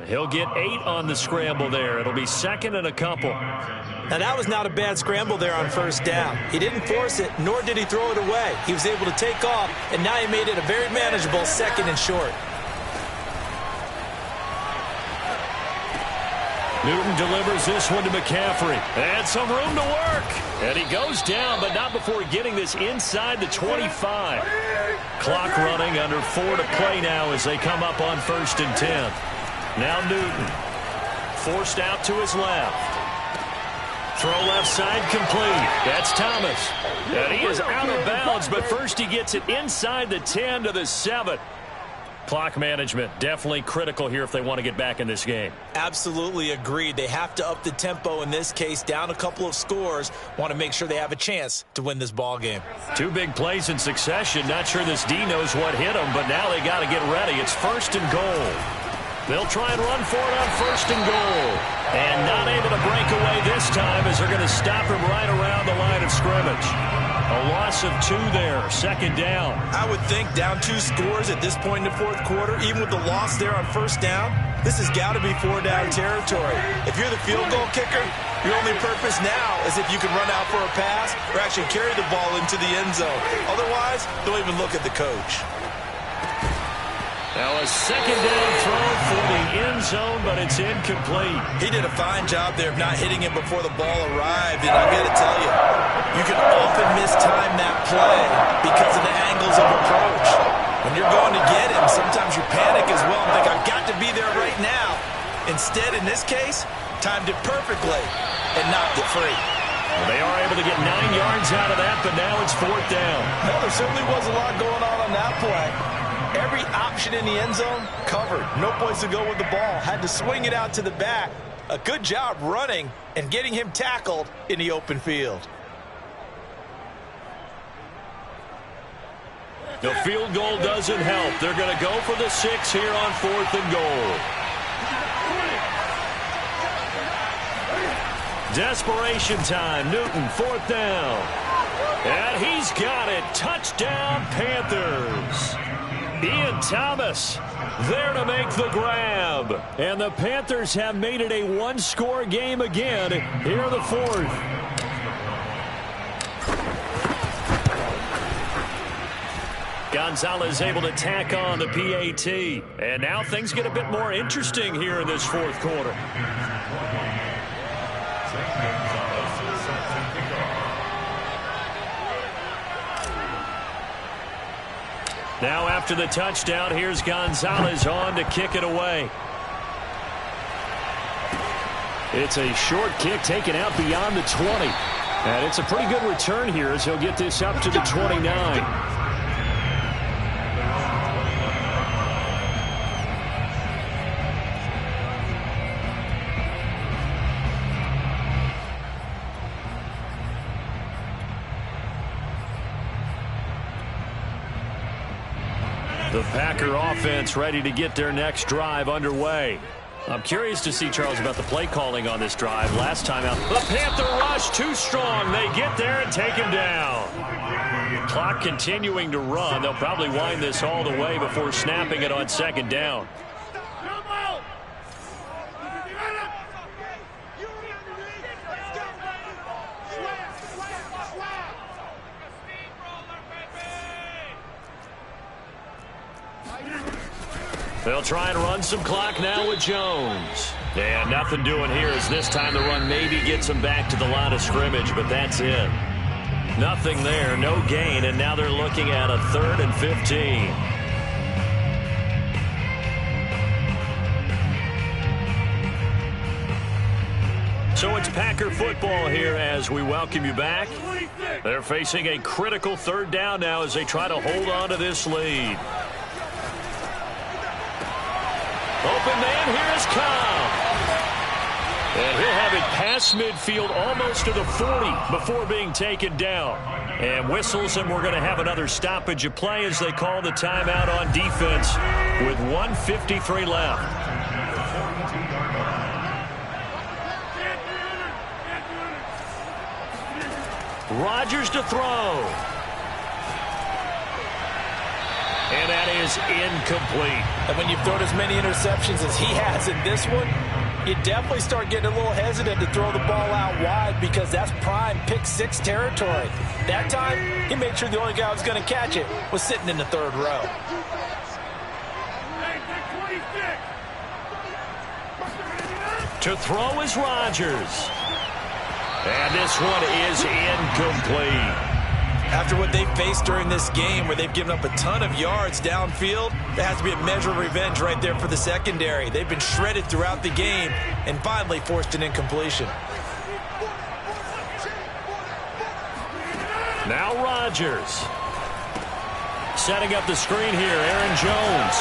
D: He'll get 8 on the scramble there. It'll be 2nd and a couple.
B: Now, that was not a bad scramble there on first down. He didn't force it, nor did he throw it away. He was able to take off, and now he made it a very manageable 2nd and short.
D: Newton delivers this one to McCaffrey. And some room to work. And he goes down, but not before getting this inside the 25. Clock running, under 4 to play now as they come up on 1st and 10. Now Newton, forced out to his left. Throw left side complete. That's Thomas. And he is out of bounds, but first he gets it inside the 10 to the 7. Clock management definitely critical here if they want to get back in this game.
B: Absolutely agreed. They have to up the tempo in this case, down a couple of scores. Want to make sure they have a chance to win this ball game. 2
D: big plays in succession. Not sure this D knows what hit them, but now they got to get ready. It's 1st and goal. They'll try and run for it on 1st and goal. And not able to break away this time as they're going to stop him right around the line of scrimmage. A loss of 2 there, 2nd down.
B: I would think down 2 scores at this point in the 4th quarter, even with the loss there on 1st down, this has got to be 4-down territory. If you're the field goal kicker, your only purpose now is if you can run out for a pass or actually carry the ball into the end zone. Otherwise, don't even look at the coach.
D: Now a 2nd down throw for the end zone, but it's incomplete.
B: He did a fine job there of not hitting him before the ball arrived, and I got to tell you, you can often mistime that play because of the angles of approach. When you're going to get him, sometimes you panic as well and think, I've got to be there right now. Instead, in this case, timed it perfectly and knocked it free.
D: Well, they are able to get 9 yards out of that, but now it's 4th down.
B: Well, there certainly was a lot going on that play. Every option in the end zone covered. No place to go with the ball. Had to swing it out to the back. A good job running and getting him tackled in the open field.
D: The field goal doesn't help. They're going to go for the 6 here on 4th and goal. Desperation time. Newton, 4th down. And he's got it. Touchdown, Panthers. Ian Thomas there to make the grab. And the Panthers have made it a 1-score game again here in the 4th. Gonzalez able to tack on the PAT. And now things get a bit more interesting here in this 4th quarter. Now after the touchdown, here's Gonzalez on to kick it away. It's a short kick taken out beyond the 20. And it's a pretty good return here as he'll get this up to the 29. The Packer offense ready to get their next drive underway. I'm curious to see, Charles, about the play calling on this drive. Last time out, the Panther rush too strong. They get there and take him down. Clock continuing to run. They'll probably wind this all the way before snapping it on second down. They'll try and run some clock now with Jones. And nothing doing here as this time the run maybe gets them back to the line of scrimmage, but that's it. Nothing there, no gain, and now they're looking at a 3rd and 15. So it's Packer football here as we welcome you back. They're facing a critical 3rd down now as they try to hold on to this lead. Open man, here is Cobb. And he'll have it past midfield almost to the 40 before being taken down. And whistles, and we're going to have another stoppage of play as they call the timeout on defense with 1:53 left. Rodgers to throw. And that is incomplete.
B: And when you've thrown as many interceptions as he has in this one, you definitely start getting a little hesitant to throw the ball out wide because that's prime pick 6 territory. That time, he made sure the only guy who was going to catch it was sitting in the 3rd row.
D: To throw is Rodgers. And this one is incomplete.
B: After what they faced during this game where they've given up a ton of yards downfield, there has to be a measure of revenge right there for the secondary. They've been shredded throughout the game and finally forced an incompletion.
D: Now Rodgers. Setting up the screen here, Aaron Jones.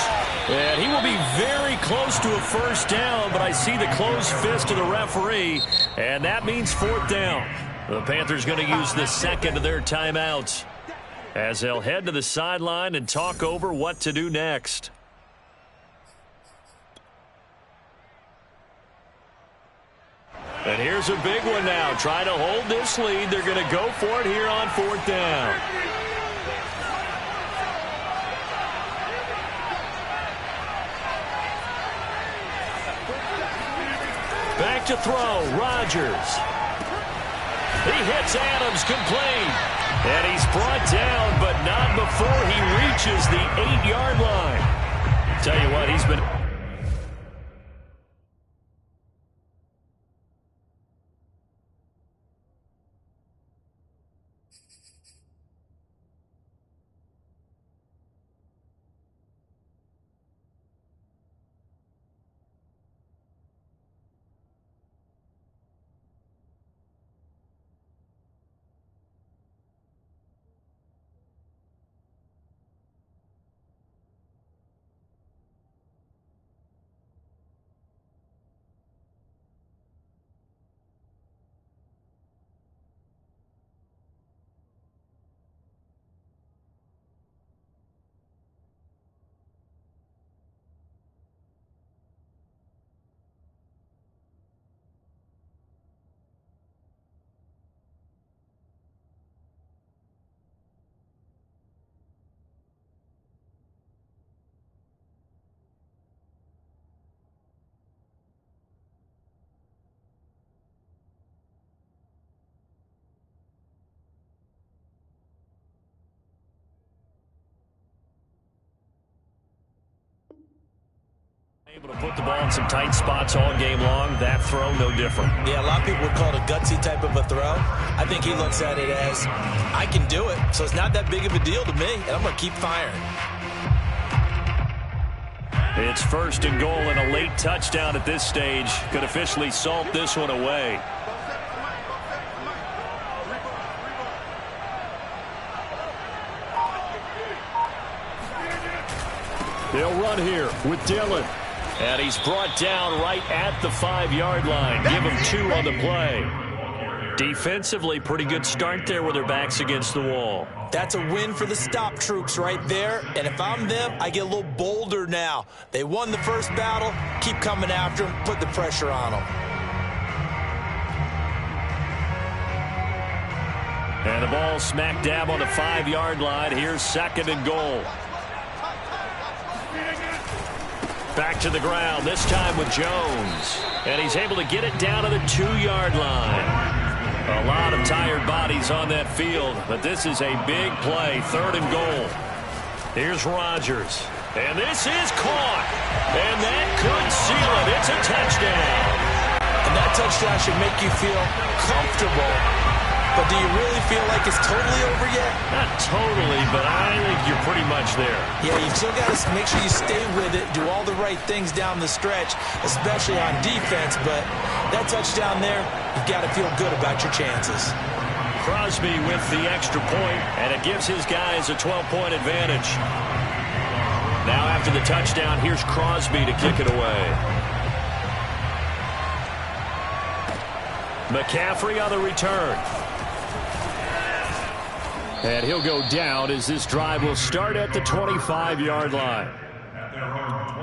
D: And he will be very close to a 1st down, but I see the closed fist of the referee, and that means 4th down. The Panthers going to use the 2nd of their timeouts as they'll head to the sideline and talk over what to do next. And here's a big one now. Trying to hold this lead. They're going to go for it here on 4th down. Back to throw. Rodgers. He hits Adams complete. And he's brought down, but not before he reaches the 8-yard line. Tell you what, he's been... Able to put the ball in some tight spots all game long. That throw, no different.
B: Yeah, a lot of people would call it a gutsy type of a throw. I think he looks at it as, I can do it, so it's not that big of a deal to me, and I'm going to keep firing.
D: It's 1st and goal and a late touchdown at this stage. Could officially salt this one away. They'll run here with Dillon. And he's brought down right at the 5-yard line. Give him 2 on the play.
A: Defensively, pretty good start there with their backs against the wall.
B: That's a win for the stop troops right there. And if I'm them, I get a little bolder now. They won the first battle. Keep coming after them. Put the pressure on them.
A: And the ball smack dab on the 5-yard line. Here's 2nd and goal. Back to the ground, this time with Jones. And he's able to get it down to the 2-yard line. A lot of tired bodies on that field, but this is a big play, 3rd and goal. Here's Rodgers. And this is caught. And that could seal it. It's a touchdown.
B: And that touchdown should make you feel comfortable. But do you really feel like it's totally over yet?
A: Not totally, but I think you're pretty much there.
B: Yeah, you've still got to make sure you stay with it, do all the right things down the stretch, especially on defense. But that touchdown there, you've got to feel good about your chances.
A: Crosby with the extra point, and it gives his guys a 12-point advantage. Now after the touchdown, here's Crosby to kick it away. McCaffrey on the return. And he'll go down as this drive will start at the 25-yard line.
C: At their own